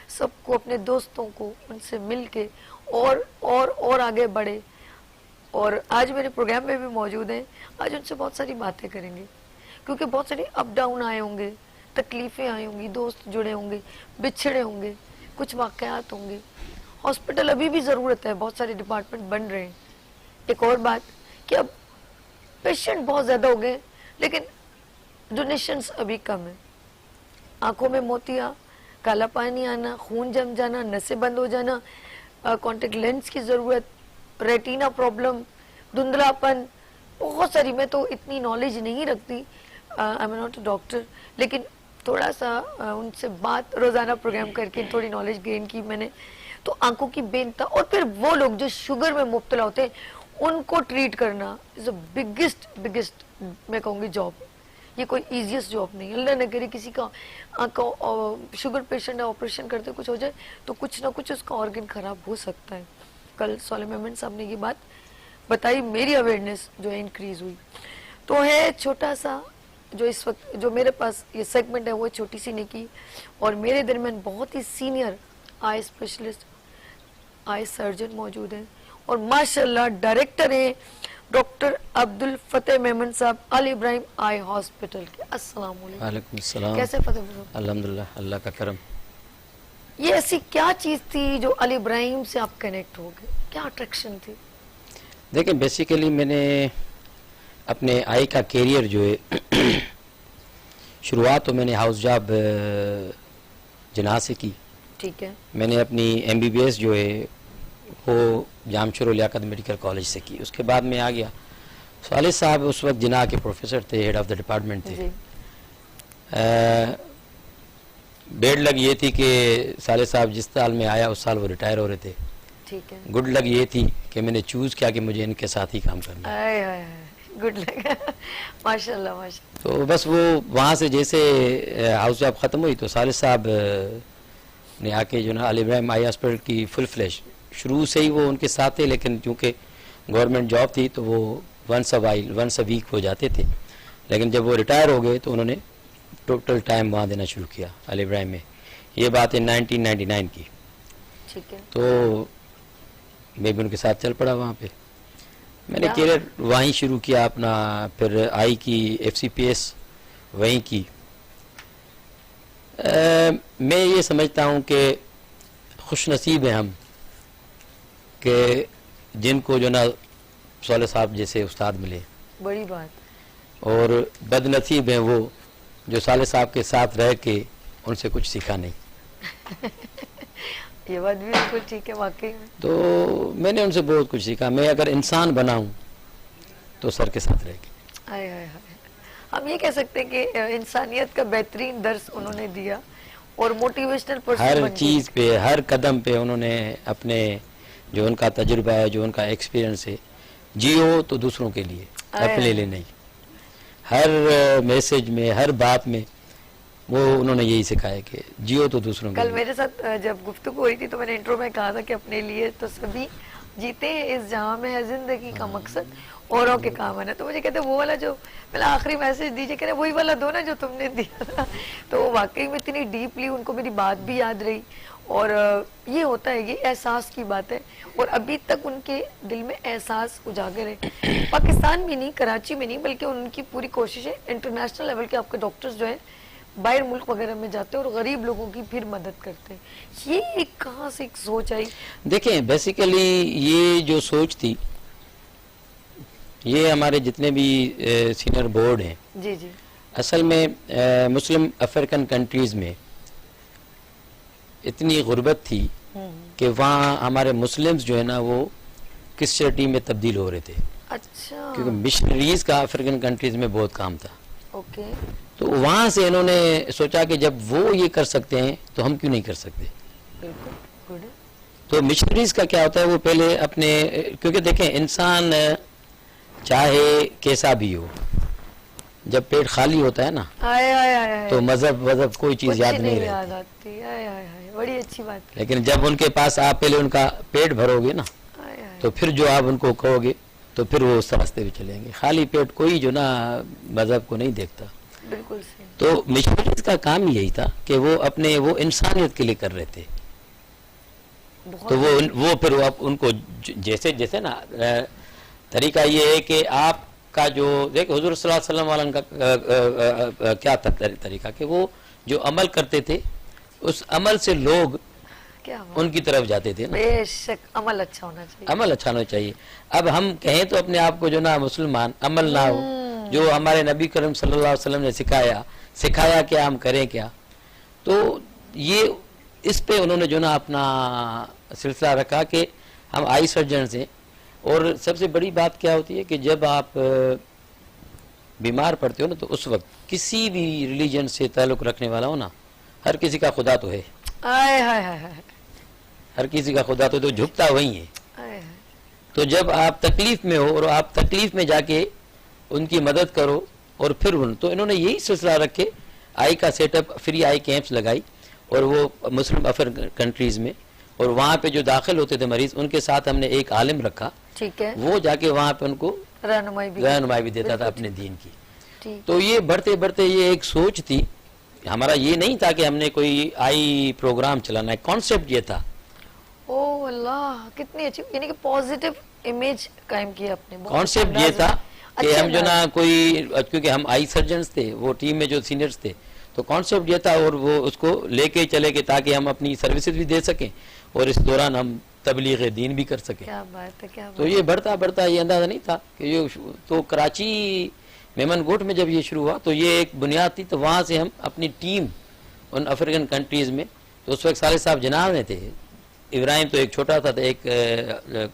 सबको, अपने दोस्तों को, उनसे मिल के और आगे बढ़े। और आज मेरे प्रोग्राम में भी मौजूद हैं। आज उनसे बहुत सारी बातें करेंगे, क्योंकि बहुत सारी अप डाउन आए होंगे, तकलीफें आई होंगी, दोस्त जुड़े होंगे, बिछड़े होंगे, कुछ वाकयात होंगे। हॉस्पिटल अभी भी ज़रूरत है, बहुत सारे डिपार्टमेंट बन रहे हैं। एक और बात कि अब पेशेंट बहुत ज़्यादा हो गए, लेकिन डोनेशंस अभी कम है। आंखों में मोतिया, काला पानी आना, खून जम जाना, नसें बंद हो जाना, कॉन्टेक्ट लेंस की ज़रूरत, रेटिना प्रॉब्लम, धुंधलापन, बहुत सारी। मैं तो इतनी नॉलेज नहीं रखती, I am not a doctor, लेकिन थोड़ा सा उनसे बात रोज़ाना प्रोग्राम करके थोड़ी नॉलेज गेन की मैंने। तो आंखों की बेनता, और फिर वो लोग जो शुगर में मुब्तला होते हैं उनको ट्रीट करना इज अ बिगेस्ट मैं कहूँगी जॉब। ये कोई इजीएस्ट जॉब नहीं। अल्लाह न करे किसी का शुगर पेशेंट है, ऑपरेशन करते कुछ हो जाए तो कुछ ना कुछ उसका ऑर्गन खराब हो सकता है। कल सालेह मेमन साहब ने ये बात बताई, मेरी अवेयरनेस जो है इंक्रीज हुई। तो है छोटा सा जो इस वक्त जो मेरे पास ये सेगमेंट है वो छोटी सी निकी, और मेरे दरमियान बहुत ही senior eye specialist eye surgeon मौजूद हैं और माशाल्लाह डायरेक्टर हैं डॉक्टर अब्दुल फतेह मेमन साहब अल इब्राहिम आई हॉस्पिटल के। अस्सलाम वालेकुम।
वालेकुम सलाम।
कैसे फतेह साहब?
अल्हम्दुलिल्लाह, अल्लाह का करम।
ये ऐसी क्या चीज थी जो अल इब्राहिम से आप कनेक्ट हो गए, क्या अट्रैक्शन थी?
देखिए बेसिकली मैंने अपने आई का कैरियर जो है शुरुआत तो मैंने हाउस जॉब जनाह से की।
ठीक है।
मैंने अपनी MBBS जो है वो जामशुर लियाकत मेडिकल कॉलेज से की। उसके बाद मैं आ गया, सालिद साहब उस वक्त जनाह के प्रोफेसर थे, हेड ऑफ द डिपार्टमेंट थे।
जी।
बेड लग ये थी कि सालिद साहब जिस साल में आया उस साल वो रिटायर हो रहे थे।
ठीक है।
गुड लग ये थी कि मैंने चूज़ किया कि मुझे इनके साथ ही काम करना है।
आय हाय हाय, गुड लगा। माशाल्लाह माशाल्लाह।
तो बस वो वहाँ से जैसे हाउस जॉब ख़त्म हुई तो सालिद साहब ने आके जो ना अल इब्राहिम आई हॉस्पिटल की फुल फ्लैश शुरू से ही वो उनके साथ थे, लेकिन चूँकि गवर्नमेंट जॉब थी तो वो वंस अ वीक हो जाते थे। लेकिन जब वो रिटायर हो गए तो उन्होंने टोटल टाइम वहाँ देना शुरू किया अल इब्राहिम में। ये बात है 1999 की।
ठीक है।
तो मैं भी उनके साथ चल पड़ा वहाँ पे। मैंने
क्या?
कैरियर वहीं शुरू किया अपना, फिर आई की FCPS वहीं की। मैं ये समझता हूँ कि खुश नसीब हैं हम कि जिनको जो ना साले साहब जैसे उस्ताद मिले,
बड़ी बात।
और बदनसीब हैं वो जो साले साहब के साथ रह के उनसे कुछ सीखा नहीं।
ये बात भी बिल्कुल ठीक है वाकई में।
तो मैंने उनसे बहुत कुछ सीखा। मैं अगर इंसान बना हूँ तो सर के साथ रह के।
आय हाय हाय, हम ये कह सकते हैं कि इंसानियत का बेहतरीन दर्स उन्होंने दिया और मोटिवेशनल पर्सन
हर
बन गए।
चीज़ पे, हर कदम पे उन्होंने अपने जो उनका तजुर्बा है, जो उनका एक्सपीरियंस है, जियो तो दूसरों के लिए, अपने लिए नहीं। हर मैसेज में, हर बात में वो उन्होंने यही सिखाया कि जियो तो दूसरों के
कल
लिए।
मेरे साथ जब गुफ्तगू हुई थी तो मैंने इंट्रो में कहा था कि अपने लिए तो सभी जीते हैं, इस जहां में है जिंदगी का मकसद औरों के काम आना। तो मुझे कहते वो वाला जो मैंने आखिरी मैसेज दीजिए, कह रहे वही वाला दो ना जो तुमने दिया था। तो वाकई में इतनी डीपली उनको मेरी बात भी याद रही। और ये होता है, ये एहसास की बात है और अभी तक उनके दिल में एहसास उजागर है। पाकिस्तान में नहीं, कराची में नहीं, बल्कि उनकी पूरी कोशिश है इंटरनेशनल लेवल के आपके डॉक्टर्स जो है बाहर मुल्क वगैरह में जाते हैं और गरीब लोगों की फिर मदद करते हैं। ये एक कहाँ से एक सोच आई?
देखें बेसिकली ये जो सोच थी, ये हमारे जितने भी सीनियर बोर्ड हैं,
जी जी,
असल में मुस्लिम अफ्रीकन कंट्रीज़ में इतनी गुर्बत थी कि वहाँ हमारे मुस्लिम्स जो है ना वो क्रिश्चियनिटी में तब्दील हो रहे थे।
अच्छा,
क्योंकि मिशनरीज का अफ्रीकन कंट्रीज में बहुत काम था।
ओके,
तो वहाँ से इन्होंने सोचा कि जब वो ये कर सकते हैं तो हम क्यों नहीं कर सकते।
बिल्कुल गुड।
तो मिशनरीज का क्या होता है, वो पहले अपने, क्योंकि देखें इंसान चाहे कैसा भी हो, जब पेट खाली होता है ना
आय आय आय आय,
तो मजहब कोई चीज़ याद नहीं
याद
रहती।
आती। आय आय आय, बड़ी अच्छी बात है।
लेकिन जब उनके पास आप पहले उनका पेट भरोगे ना,
आय आय,
तो फिर जो आप उनको कहोगे तो फिर वो उस रास्ते पे चलेंगे। खाली पेट कोई जो ना मजहब को नहीं देखता।
बिल्कुल सही।
तो मिशनरीज का काम यही था कि वो अपने वो इंसानियत के लिए कर रहे थे।
बहुत
तो वो फिर वो उनको जैसे जैसे ना तरीका ये है कि आपका जो देखो हुजूर सल्लल्लाहु अलैहि वसल्लम का क्या था तरीका कि वो जो अमल करते थे उस अमल से लोग
क्या बात।
उनकी तरफ जाते थे ना।
बेशक अमल अच्छा होना चाहिए।
अमल अच्छा होना चाहिए। अब हम कहें तो अपने आप को जो ना मुसलमान, अमल ना हो, जो हमारे नबी करीम सल्लल्लाहु अलैहि वसल्लम ने सिखाया क्या हम करें क्या। तो ये इस पे उन्होंने जो ना अपना सिलसिला रखा कि हम आई सर्जन हैं। और सबसे बड़ी बात क्या होती है कि जब आप बीमार पड़ते हो ना तो उस वक्त किसी भी रिलीजन से ताल्लुक़ रखने वाला हो ना, हर किसी का खुदा तो है,
आय हाय हाय हाय,
हर किसी का खुदा तो झुकता वही है।
आय हाय,
तो जब आप तकलीफ में हो और आप तकलीफ में जाके उनकी मदद करो और फिर तो इन्होंने यही सिलसिला रख के आई का सेटअप, फ्री आई कैंप्स लगाई और वो मुस्लिम अफ्रीकन कंट्रीज़ में, और वहाँ पे जो दाखिल होते थे मरीज़ उनके साथ हमने एक आलिम रखा,
ठीक है।
वो जाके वहाँ पे उनको
रहनुमाई
भी देता था अपने दीन की।
ठीक।
तो ये बढ़ते बढ़ते ये एक सोच थी, हमारा ये नहीं था कि हमने कोई आई प्रोग्राम चलाना है, कॉन्सेप्ट ये था।
ओ अल्लाह, कितनी अच्छी, यानी कि पॉजिटिव इमेज कायम की आपने। बहुत
कॉन्सेप्ट
अच्छा
ये
अंदाज
था
है।
कि
अच्छा
हम जो ना कोई, क्योंकि हम आई सर्जन्स थे, वो टीम में जो सीनियर्स थे, तो कॉन्सेप्ट ये था और वो उसको लेके चले गए ताकि हम अपनी सर्विसेज भी दे सकें और इस दौरान हम तबलीग दीन भी कर सकें।
क्या बात है, क्या बात
तो ये बढ़ता बढ़ता ये अंदाजा नहीं था कि ये, तो कराची मेमनगोट में जब ये शुरू हुआ तो ये एक बुनियाद थी। तो वहाँ से हम अपनी टीम उन अफ्रीकन कंट्रीज़ में, तो उस वक्त साले साहब जनाब में थे, इब्राहिम तो एक छोटा था, तो एक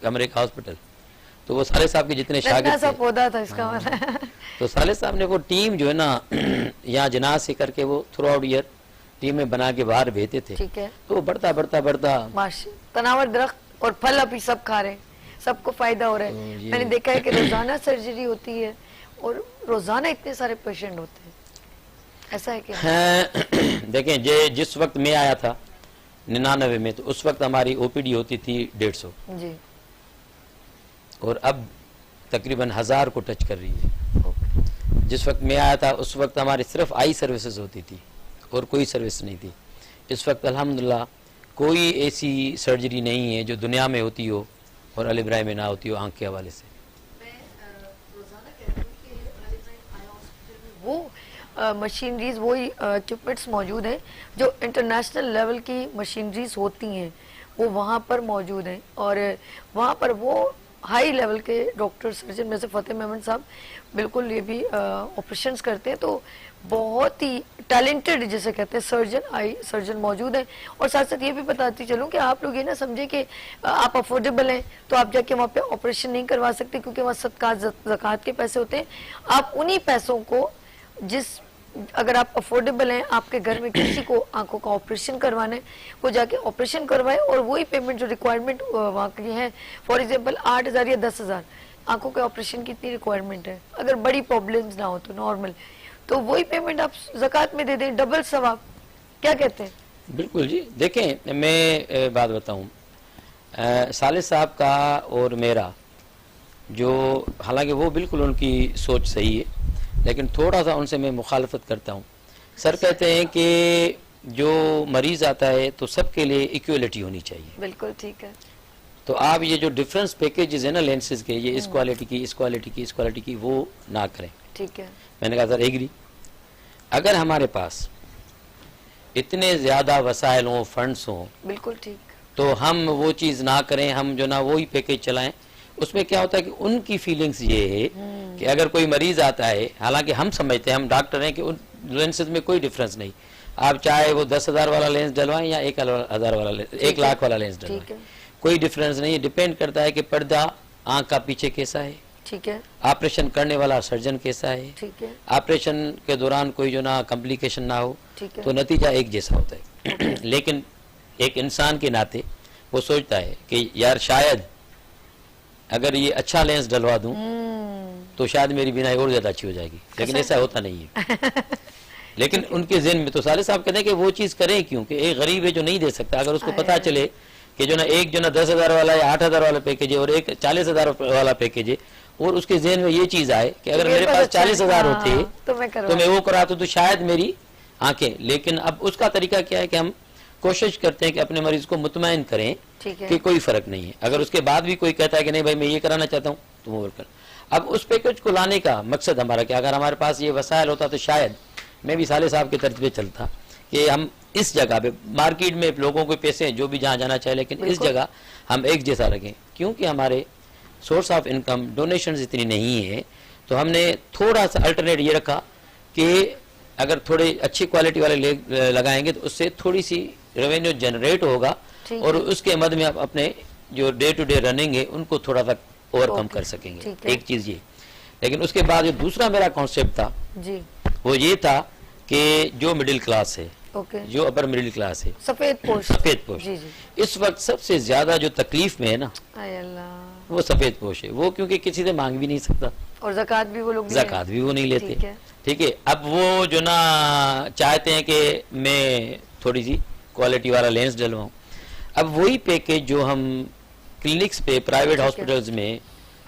कमरे का हॉस्पिटल, तो वो साले साहब के जितने
इतना
शागिर्द
सा
थे,
पौधा था इसका मतलब।
तो साले साहब ने वो टीम जो है ना यहाँ जनाज से करके वो थ्रू आउट ईयर टीम में बना के बाहर भेजते थे।
ठीक है।
तो बढ़ता बढ़ता बढ़ता
माशा, तनावर दरख्त और फल अभी सब खा रहे हैं, सबको फायदा हो रहा है।
ये-
मैंने देखा है कि रोजाना सर्जरी होती है और रोजाना इतने सारे पेशेंट होते हैं, ऐसा है क्या?
देखें, जिस वक्त मैं आया था 99 में, तो उस वक्त हमारी ओपीडी होती थी 150
जी।
और अब तकरीबन 1000 को टच कर रही है।
ओके।
जिस वक्त मैं आया था उस वक्त हमारी सिर्फ आई सर्विसेज होती थी और कोई सर्विस नहीं थी। इस वक्त अल्हम्दुलिल्लाह कोई ऐसी सर्जरी नहीं है जो दुनिया में होती हो और अल इब्राहिम में ना होती हो आंख के हवाले से।
वो मशीनरीज, वही इक्विपमेंट्स मौजूद हैं जो इंटरनेशनल लेवल की मशीनरीज होती हैं, वो वहाँ पर मौजूद हैं और वहाँ पर वो हाई लेवल के डॉक्टर सर्जन में से फतेह मेमन साहब बिल्कुल ये भी ऑपरेशंस करते हैं। तो बहुत ही टैलेंटेड जिसे कहते हैं सर्जन, आई सर्जन मौजूद हैं। और साथ साथ ये भी बताती चलूँ कि आप लोग ये ना समझे कि आप अफोर्डेबल हैं तो आप जाके वहाँ पे ऑपरेशन नहीं करवा सकते, क्योंकि वहाँ सदका ज़कात के पैसे होते हैं। आप उन्हीं पैसों को, अगर आप अफोर्डेबल हैं, आपके घर में किसी को आंखों का ऑपरेशन करवाना है, वो जाके ऑपरेशन करवाए और वही पेमेंट जो रिक्वायरमेंट वहाँ की है, फॉर एग्जांपल 8000 या 10,000 आंखों के ऑपरेशन की इतनी रिक्वायरमेंट है, अगर बड़ी प्रॉब्लम्स ना हो तो नॉर्मल, तो वही पेमेंट आप ज़कात में दे दें, डबल सवाब। क्या कहते हैं?
बिल्कुल जी। देखें, मैं बात बताऊं, साले साहब का और मेरा जो, हालांकि वो बिल्कुल उनकी सोच सही है, लेकिन थोड़ा सा उनसे मैं मुखालफत करता हूँ। सर कहते हैं कि जो मरीज आता है तो सबके लिए इक्वलिटी होनी चाहिए।
बिल्कुल ठीक है।
तो आप ये जो डिफरेंस पैकेजेस है ना लेंसेज के, ये इस क्वालिटी की, इस क्वालिटी की, इस क्वालिटी की, वो ना करें।
ठीक है।
मैंने कहा सर एग्री, अगर हमारे पास इतने ज़्यादा वसाइल हों, फंड्स हों,
बिल्कुल ठीक।
तो हम वो चीज़ ना करें, हम जो ना वही पैकेज चलाएं। उसमें क्या होता है कि उनकी फीलिंग्स ये है कि अगर कोई मरीज आता है, हालांकि हम समझते हैं, हम डॉक्टर हैं, कि उन लेंसेज में कोई डिफरेंस नहीं, आप चाहे वो 10,000 वाला लेंस डलवाएं या 1,000 वाला, 1 लाख वाला लेंस
ठीक
डलवाएं,
है।
कोई डिफरेंस नहीं है। डिपेंड करता है कि पर्दा आंख का पीछे कैसा है,
ठीक है।
ऑपरेशन करने वाला सर्जन कैसा है,
ठीक है।
ऑपरेशन के दौरान कोई जो ना कॉम्प्लिकेशन ना हो,
ठीक है।
तो नतीजा एक जैसा होता है। लेकिन एक इंसान के नाते वो सोचता है कि यार शायद अगर ये अच्छा लेंस डलवा दूं तो शायद मेरी बीनाई और ज्यादा अच्छी हो जाएगी, लेकिन ऐसा होता नहीं है। लेकिन उनके ज़हन में तो साले साहब कहते हैं कि वो चीज़ करें क्यों, कि एक गरीब है जो नहीं दे सकता, अगर उसको पता चले कि जो ना एक जो ना 10,000 वाला या 8,000 वाला पैकेज है और एक 40,000 वाला पैकेज है, और उसके जहन में ये चीज़ आए कि अगर मेरे पास 40,000 होते तो मैं वो कराता तो शायद मेरी आंखें। लेकिन अब उसका तरीका क्या है कि हम कोशिश करते हैं कि अपने मरीज को मुतमईन करें कि कोई फर्क नहीं है। अगर उसके बाद भी कोई कहता है कि नहीं भाई मैं ये कराना चाहता हूँ, तो वो कर। अब उस पैकेज को लाने का मकसद हमारा कि अगर हमारे पास ये वसाइल होता तो शायद मैं भी साले साहब के तर्ज पे चलता कि हम इस जगह पे, मार्केट में लोगों को पैसे हैं जो भी जहाँ जाना चाहे, लेकिन इस जगह हम एक जैसा रखें। क्योंकि हमारे सोर्स ऑफ इनकम डोनेशंस इतनी नहीं है, तो हमने थोड़ा सा अल्टरनेट ये रखा कि अगर थोड़ी अच्छी क्वालिटी वाले लगाएंगे तो उससे थोड़ी सी रेवेन्यू जनरेट होगा और उसके मद में आप अपने जो डे टू डे रनिंग है उनको थोड़ा सा ओवरकम कर सकेंगे। एक चीज ये। लेकिन उसके बाद जो दूसरा मेरा कॉन्सेप्ट था जी, वो ये था कि जो मिडिल क्लास है, जो अपर मिडिल क्लास है,
सफेद पोश,
इस वक्त सबसे ज्यादा जो तकलीफ में है ना, वो सफेद पोश है। वो क्योंकि किसी से मांग भी नहीं सकता और ज़कात भी वो नहीं लेते। ठीक है। अब वो जो ना चाहते हैं कि मैं थोड़ी सी क्वालिटी वाला लेंस डलवाऊं। अब वही पैकेज जो हम क्लिनिक्स पे, प्राइवेट हॉस्पिटल्स में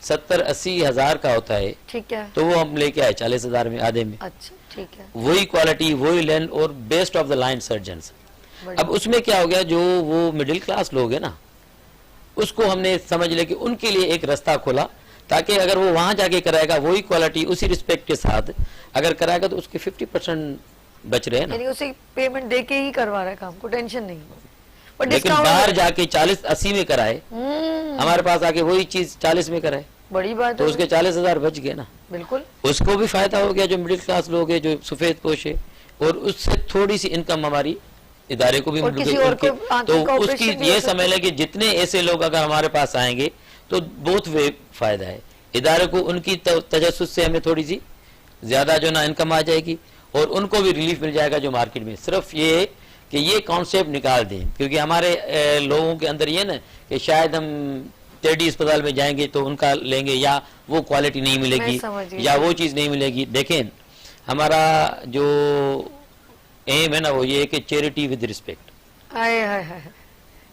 70-80 हज़ार का होता है,
ठीक है,
तो वो हम लेके आए 40,000 में, आधे में।
अच्छा ठीक है,
वही क्वालिटी, वही लेंथ और best of the line surgeons.
बढ़िया।
अब उसमें क्या हो गया, जो वो मिडिल क्लास लोग हैं ना, उसको हमने समझ लिया कि उनके लिए एक रास्ता खोला, ताकि अगर वो वहां जाके कराएगा वही क्वालिटी उसी रिस्पेक्ट के साथ अगर कराएगा तो उसके 50% बच रहे हैं ना।
यानी उसे पेमेंट दे के ही करवा रहा है काम, को टेंशन नहीं, पर
लेकिन
डिस्काउंट
बाहर जाके 40-80 में कराए, हमारे पास आके वही चीज 40 में कराए,
बड़ी बात
तो
है,
उसके 40,000 बच गए ना।
बिल्कुल,
उसको भी फायदा हो गया, जो मिडिल क्लास लोग हैं, जो सफेद पोश है, और उससे थोड़ी सी इनकम हमारी इदारे को भी
और
मिल
किसी
गई
और
उनके,
को आंखों
तो
का
उसकी
ऑपरेशन भी
ये
हो सकता
समझ लें कि जितने ऐसे लोग अगर हमारे पास आएंगे तो बहुत वे फायदा है इदारे को, उनकी तजस्सुस से हमें थोड़ी सी ज्यादा जो ना इनकम आ जाएगी, और उनको भी रिलीफ मिल जाएगा जो मार्केट में। सिर्फ ये है कि ये कॉन्सेप्ट निकाल दें, क्योंकि हमारे लोगों के अंदर ये ना कि शायद हम टेडी अस्पताल में जाएंगे तो उनका लेंगे, या वो क्वालिटी नहीं मिलेगी,
समझ गई।
या वो चीज़ नहीं मिलेगी। देखें, हमारा जो एम है ना वो ये है कि चैरिटी विद रिस्पेक्ट,
हाय हाय हाय,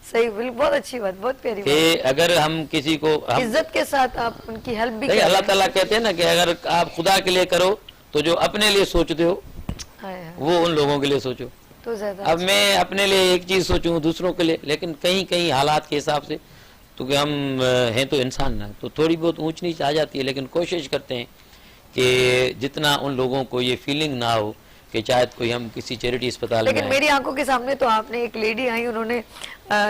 सही, बिल्कुल, बहुत अच्छी बात, बहुत प्यारी
कि
बात,
अगर हम किसी को हम
इज्जत के साथ आप उनकी हेल्प भी
नहीं,
कर
अल्लाह
रहे
ताला कहते हैं ना कि अगर आप खुदा के लिए करो तो जो अपने लिए सोचते हो
हैं। हाय हाय,
वो उन लोगों के लिए सोचो।
तो ज्यादा
अब मैं अपने लिए एक चीज सोचूं दूसरों के लिए, लेकिन कहीं कहीं हालात के हिसाब से, तो कि हम हैं तो इंसान ना, तो थोड़ी बहुत ऊंच नीच आ जाती है, लेकिन कोशिश करते हैं कि जितना उन लोगों को ये फीलिंग ना हो कि शायद कोई हम किसी चैरिटी अस्पताल में
लेकिन
आए।
मेरी आंखों के सामने तो आपने, एक लेडी आई, उन्होंने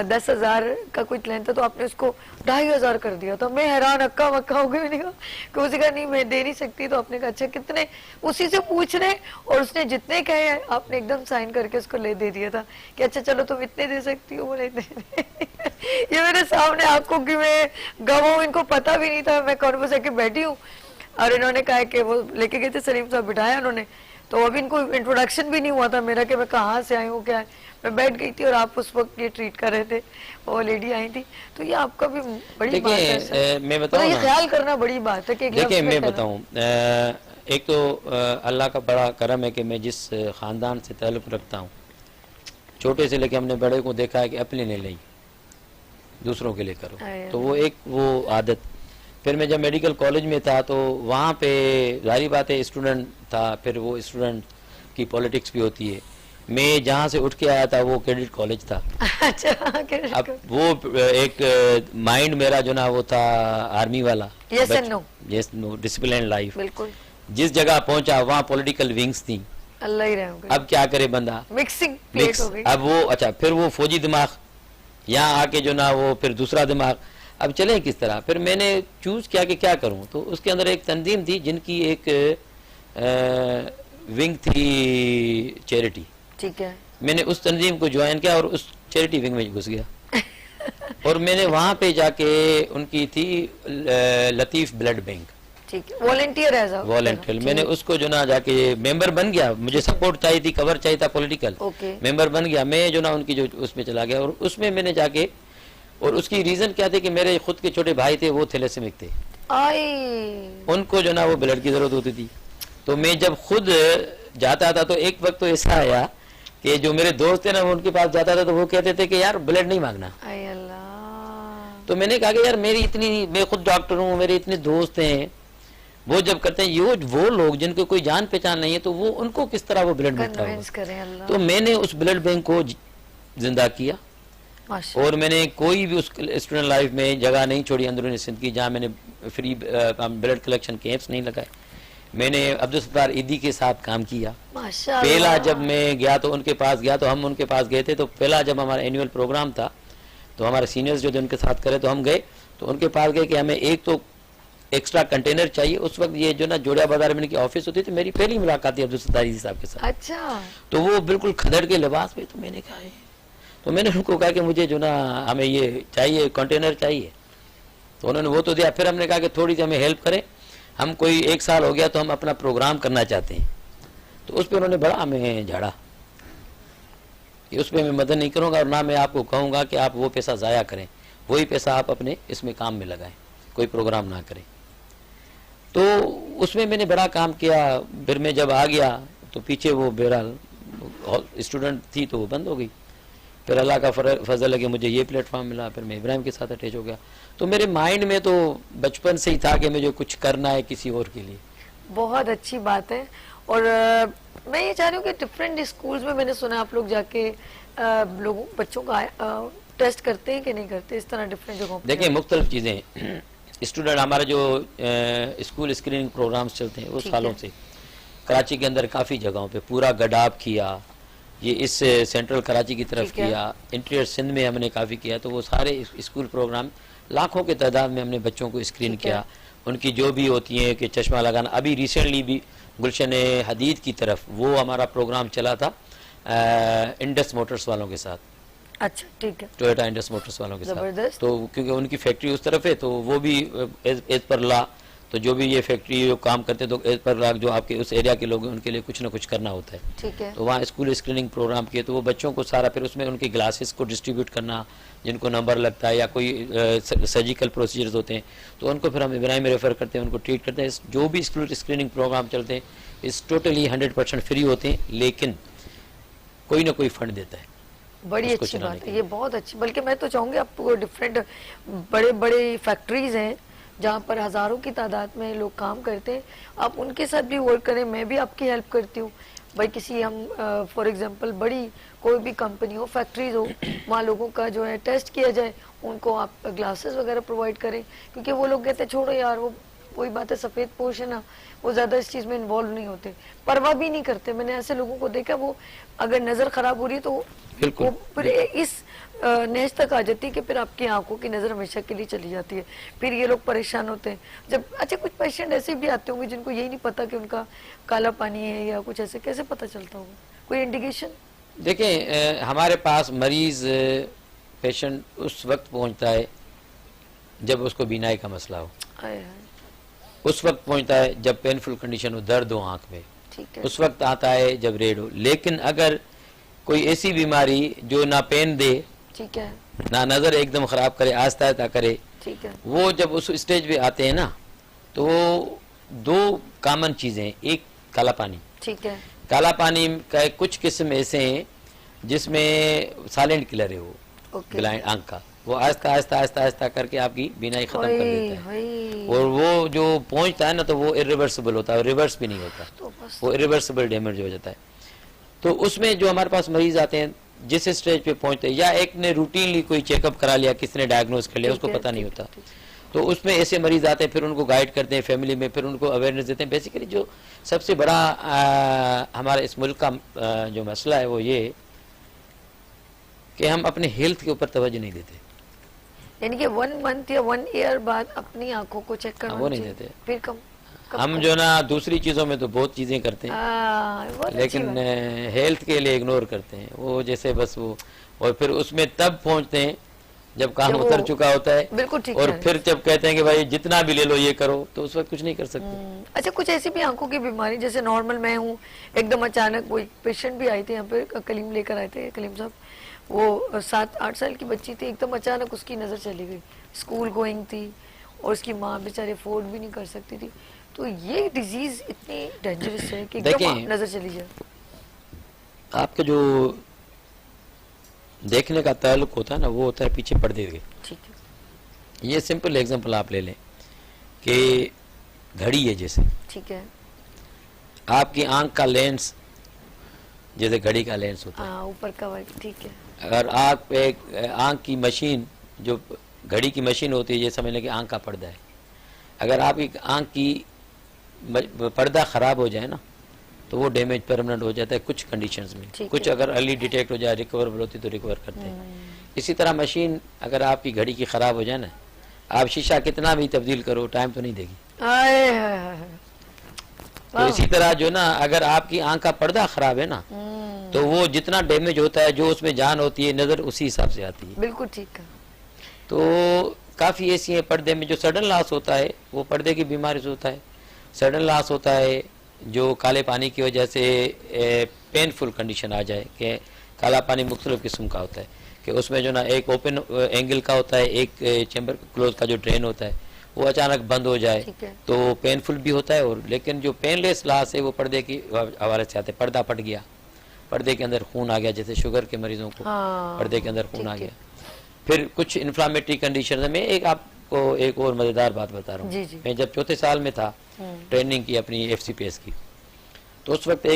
10,000 का कुछ लेन था तो आपने उसको 2,500 कर दिया, तो मैं हैरान हक्का मक्का हो गई। मैंने कहा कि उसी का नहीं, मैं दे नहीं सकती, तो आपने कहा अच्छा कितने, उसी से पूछ रहे, और उसने जितने कहे आपने एकदम साइन करके उसको दे दिया था कि अच्छा चलो तुम इतने दे सकती हो, बोले इतने। ये मेरे सामने आंखों की मैं गवाऊं, इनको पता भी नहीं था मैं कौन बस के बैठी हूँ, और इन्होंने कहा कि वो लेके गए थे, सलीम साहब बिठाया उन्होंने, तो अभी इनको इंट्रोडक्शन भी नहीं हुआ था मेरा कि मैं कहाँ से आई हूँ, क्या है। मैं बैठ गई थी और आप उस वक्त ये ट्रीट कर रहे थे, वो लेडी आई थी, तो ये आपका भी बड़ी बात है सर।
मैं बताऊं
ये
ना,
ख्याल करना बड़ी बात है कि एक
देखिए
लफ्ज़
मैं
में कहना।
बताऊं, एक तो अल्लाह का बड़ा करम है कि मैं जिस ख़ानदान से ताल्लुक़ रखता हूँ, छोटे से लेके हमने बड़े को देखा है कि अपने लिए नहीं दूसरों के लिए करो, तो वो एक वो आदत। फिर मैं जब मेडिकल कॉलेज में था तो वहाँ पे जाहिर बात है स्टूडेंट था, फिर वो स्टूडेंट की पॉलिटिक्स भी होती है। मैं जहाँ से उठ के आया था वो कैडेट कॉलेज था।
अच्छा,
अब वो एक माइंड मेरा जो ना वो था आर्मी वाला,
Yes and no.
Yes no, discipline life.
बिल्कुल,
जिस जगह पहुंचा वहाँ पॉलिटिकल विंग्स थी,
अल्लाह ही रहम करे।
अब क्या करे बंदा,
मिक्सिंग क्रिएट
मिक्स।
हो गई।
अब वो अच्छा, फिर वो फौजी दिमाग यहाँ आके जो ना वो फिर दूसरा दिमाग, अब चले किस तरह। फिर मैंने चूज किया कि क्या करूं, तो उसके अंदर एक तंजीम थी जिनकी एक विंग थी चैरिटी,
ठीक है,
मैंने उस तंजीम को ज्वाइन किया और उस चैरिटी विंग में घुस गया। और मैंने वहाँ पे जाके उनकी थी लतीफ ब्लड बैंक,
ठीक है, वॉलंटियर एज अ
वॉलंटियर, मैंने उसको जो ना जाके मेंबर बन गया। मुझे सपोर्ट चाहिए थी, कवर चाहिए था पॉलिटिकल,
ओके,
मेंबर बन गया मैं जो ना उनकी जो उसमें चला गया। और उसमें मैंने जाके, और उसकी रीजन क्या थे कि मेरे खुद के छोटे भाई थे, वो थैलेसेमिक थे,
आई
उनको जो ना वो ब्लड की जरूरत होती थी। तो मैं जब खुद जाता था तो एक वक्त तो ऐसा आया कि जो मेरे दोस्त थे ना वो उनके पास जाता था तो वो कहते थे कि यार ब्लड नहीं मांगना।
आई अल्लाह,
तो मैंने कहा कि यार मेरी इतनी, मैं खुद डॉक्टर हूँ, मेरे इतने दोस्त हैं, वो जब करते हैं ये वो लोग जिनको कोई जान पहचान नहीं है, तो वो उनको किस तरह वो ब्लड मिलता
कन्विंस
होगा।
करें अल्लाह,
तो मैंने उस ब्लड बैंक को जिंदा किया,
माशाअल्लाह,
और मैंने कोई भी उस स्टूडेंट लाइफ में जगह नहीं छोड़ी अंदरूनी सिंध की जहाँ मैंने फ्री ब्लड कलेक्शन कैंप्स नहीं लगाए। मैंने अब्दुल सत्तार ईदी के साथ काम किया।
माशाअल्लाह।
पहला जब मैं गया तो उनके पास गया, तो हम उनके पास गए थे, तो पहला जब हमारा एनुअल प्रोग्राम था तो हमारे सीनियर्स जो थे उनके साथ करे, तो हम गए तो उनके पास गए कि हमें एक तो एक्स्ट्रा कंटेनर चाहिए। उस वक्त ये जो ना जोड़िया बाजार में इनकी ऑफिस होती थी, मेरी पहली मुलाकात थी अब्दुल सत्तार ईदी साहब के साथ।
अच्छा,
तो वो बिल्कुल खदड़ के लिबास में, तो मैंने कहा तो मैंने उनको कहा कि मुझे जो ना हमें ये चाहिए, कंटेनर चाहिए, तो उन्होंने वो तो दिया। फिर हमने कहा कि थोड़ी सी हमें हेल्प करें, हम कोई 1 साल हो गया तो हम अपना प्रोग्राम करना चाहते हैं। तो उस पर उन्होंने बड़ा हमें झाड़ा कि उस पर मैं मदद नहीं करूँगा, और ना मैं आपको कहूँगा कि आप वो पैसा ज़ाया करें, वही पैसा आप अपने इसमें काम में लगाएं, कोई प्रोग्राम ना करें। तो उसमें मैंने बड़ा काम किया। फिर मैं जब आ गया तो पीछे वो बहरहाल स्टूडेंट थी तो वो बंद हो गई। फिर अल्लाह का फजल है कि मुझे ये प्लेटफॉर्म मिला, फिर मैं इब्राहिम के साथ अटैच हो गया। तो मेरे माइंड में तो बचपन से ही था कि मुझे कुछ करना है किसी और के लिए।
बहुत अच्छी बात है। और मैं ये चाह रही हूँ कि डिफरेंट स्कूल्स में मैंने सुना आप लोग जाके लोगों बच्चों का टेस्ट करते हैं कि नहीं करते, इस तरह डिफरेंट जगहों पे?
देखिए मुख्तलिफ चीज़ें स्टूडेंट हमारा जो स्कूल स्क्रीनिंग प्रोग्राम्स चलते हैं वो
ठीक
सालों
है।
से कराची के अंदर काफ़ी जगहों पे, पूरा गडाब किया, ये इस सेंट्रल कराची की तरफ
ठीक है।
किया, इंटीरियर सिंध में हमने काफ़ी किया। तो वो सारे स्कूल प्रोग्राम लाखों के तादाद में हमने बच्चों को स्क्रीन
ठीक है।
किया। उनकी जो भी होती हैं कि चश्मा लगाना, अभी रिसेंटली भी गुलशन हदीद की तरफ वो हमारा प्रोग्राम चला था इंडस मोटर्स वालों के साथ,
अच्छा ठीक है,
टोयोटा इंडस मोटर्स वालों के साथ।
जबरदस्त।
तो क्योंकि उनकी फैक्ट्री उस तरफ है तो वो भी एज पर ला, तो जो भी ये फैक्ट्री जो काम करते हैं तो एज पर ला जो आपके उस एरिया के लोग हैं उनके लिए कुछ ना कुछ करना होता है।
ठीक है,
तो वहाँ स्कूल स्क्रीनिंग प्रोग्राम किए, तो वो बच्चों को सारा फिर उसमें उनके ग्लासेस को डिस्ट्रीब्यूट करना, जिनको नंबर लगता है या कोई सर्जिकल प्रोसीजर्स होते हैं तो उनको फिर हम इब्राहिम में रेफ़र करते हैं, उनको ट्रीट करते हैं। जो भी स्कूल स्क्रीनिंग प्रोग्राम चलते हैं इस टोटली 100% फ्री होते हैं, लेकिन कोई ना कोई फंड देता है।
बड़ी
उसको
अच्छी
चलाने
बात
के
है, ये बहुत अच्छी। बल्कि मैं तो चाहूंगी आपको डिफरेंट बड़े बड़े फैक्ट्रीज हैं जहाँ पर हजारों की तादाद में लोग काम करते हैं, आप उनके साथ भी वर्क करें। मैं भी आपकी हेल्प करती हूँ भाई, किसी हम फॉर एग्जांपल बड़ी कोई भी कंपनी हो, फैक्ट्रीज हो, वहाँ लोगों का जो है टेस्ट किया जाए, उनको आप ग्लासेस वगैरह प्रोवाइड करें। क्योंकि वो लोग कहते हैं छोड़ो यार, वो वही बात है, सफ़ेद पोश है ना, वो ज़्यादा इस चीज़ में इन्वॉल्व नहीं होते, परवाह भी नहीं करते। मैंने ऐसे लोगों को देखा, वो अगर नज़र ख़राब हो रही है तो
बिल्कुल।
वो फिर इस नेज तक आ जाती है कि फिर आपकी आंखों की नज़र हमेशा के लिए चली जाती है, फिर ये लोग परेशान होते हैं। जब अच्छा कुछ पेशेंट ऐसे भी आते होंगे जिनको यही नहीं पता कि उनका काला पानी है या कुछ ऐसे, कैसे पता चलता होगा, कोई इंडिकेशन?
देखें हमारे पास मरीज़ पेशेंट उस वक्त पहुंचता है जब उसको बीनाई का मसला हो,
आए हाय,
उस वक्त पहुंचता है जब पेनफुल कंडीशन हो, दर्द हो आँख में,
ठीक है,
उस वक्त आता है जब रेड हो। लेकिन अगर कोई ऐसी बीमारी जो ना पेन दे,
ठीक है,
ना नज़र एकदम ख़राब करे, आहिस्ता आहिस्ता करे,
ठीक है,
वो जब उस स्टेज पे आते हैं ना, तो वो दो कॉमन चीज़ें हैं। एक काला पानी,
ठीक है,
काला पानी का कुछ किस्म ऐसे हैं जिसमें साइलेंट किलर है, वो
ओके,
ब्लाइंड आंख का, वो आहिस्ता आहिस्ता आहिस्ता आहिस्ता करके आपकी बीनाई ख़त्म कर
हाय,
देता है।
हाय,
और वो जो पहुंचता है ना तो वो इरिवर्सिबल होता है, रिवर्स भी नहीं होता,
तो बस
वो इरिवर्सिबल डैमेज हो जाता है। तो उसमें जो हमारे पास मरीज आते हैं जिस स्टेज पे पहुंचते हैं, या एक ने रूटीनली कोई चेकअप करा लिया, किसी ने डायग्नोज कर लिया,
ठीक
उसको
है,
पता नहीं
ठीक है,
होता,
ठीक है।
तो उसमें ऐसे मरीज आते हैं, फिर उनको गाइड करते हैं फैमिली में, फिर उनको अवेयरनेस देते हैं। बेसिकली जो सबसे बड़ा हमारे इस मुल्क का जो मसला है वो ये कि हम अपने हेल्थ के ऊपर तवज्जो नहीं देते।
यानी कि 1 मंथ या 1 ईयर बाद अपनी आंखों को चेक करना
वो नहीं
चाहिए।
देते।
फिर कब
हम जो ना दूसरी चीज़ों में तो बहुत चीज़ें करते हैं,
बहुत अच्छी
लेकिन
बात है।
हेल्थ के लिए इग्नोर करते हैं। वो जैसे बस वो, और फिर उसमें तब पहुंचते हैं जब काम
जब
उतर
वो-
चुका होता है,
बिल्कुल ठीक
और
है।
फिर जब कहते हैं कि भाई जितना भी ले लो ये करो, तो उस वक्त कुछ नहीं कर सकते।
अच्छा कुछ ऐसी भी आंखों की बीमारी, जैसे नॉर्मल मैं हूँ, एकदम अचानक कोई पेशेंट भी आई थी यहाँ पे, कलीम लेकर आए थे, कलीम साहब, वो 7-8 साल की बच्ची थी, एकदम अचानक उसकी नज़र चली गई, स्कूल गोइंग थी और उसकी माँ बेचारी अफोर्ड भी नहीं कर सकती थी। तो ये डिजीज इतनी डेंजरस है कि एकदम
देखिए,
नज़र चली जाए।
आपके जो देखने का ताल्लुक होता है ना, वो होता है पीछे पर्दे के।
ठीक है,
ये सिंपल एग्जांपल आप ले लें कि घड़ी है, जैसे
ठीक है,
आपकी आंख का लेंस जैसे घड़ी का लेंस होता है,
हाँ ऊपर का वाइट, ठीक है,
अगर आप एक आंख की मशीन, जो घड़ी की मशीन होती है, ये समझ लें कि आंख का पर्दा है, अगर आप एक आंख की पर्दा ख़राब हो जाए ना तो वो डैमेज परमानेंट हो जाता है कुछ कंडीशंस में।
ठीक
कुछ
है।
अगर अर्ली डिटेक्ट हो जाए, रिकवरेबल होती तो रिकवर करते हैं। इसी तरह मशीन अगर आपकी घड़ी की ख़राब हो जाए ना, आप शीशा कितना भी तब्दील करो, टाइम तो नहीं देगी।
हाय हाय हाय हाय।
तो इसी तरह जो ना, अगर आपकी आंख का पर्दा ख़राब है ना, तो वो जितना डैमेज होता है, जो उसमें जान होती है, नज़र उसी हिसाब से आती है।
बिल्कुल ठीक है,
तो काफ़ी ऐसी हैं पर्दे में, जो सडन लॉस होता है वो पर्दे की बीमारी से होता है। सडन लॉस होता है जो काले पानी की वजह से पेनफुल कंडीशन आ जाए, कि काला पानी मुख्तलिफ किस्म का होता है, कि उसमें जो ना एक ओपन एंगल का होता है, एक चैम्बर क्लोज का जो ड्रेन होता है वो अचानक बंद हो जाए,
ठीक है।
तो पेनफुल भी होता है। और लेकिन जो पेनलेस लॉस है वो पर्दे की हवाले से आते हैं, पर्दा फट गया पर्दे के अंदर खून आ गया, जैसे शुगर के मरीजों को
हाँ,
पर्दे के अंदर खून आ
ठीक है।
गया। फिर कुछ इन्फ्लामेटरी कंडीशन में आपको एक और मज़ेदार बात बता रहा
जी,
हूँ।
जी।
मैं जब चौथे साल में था, ट्रेनिंग की अपनी FCPS की, तो उस वक्त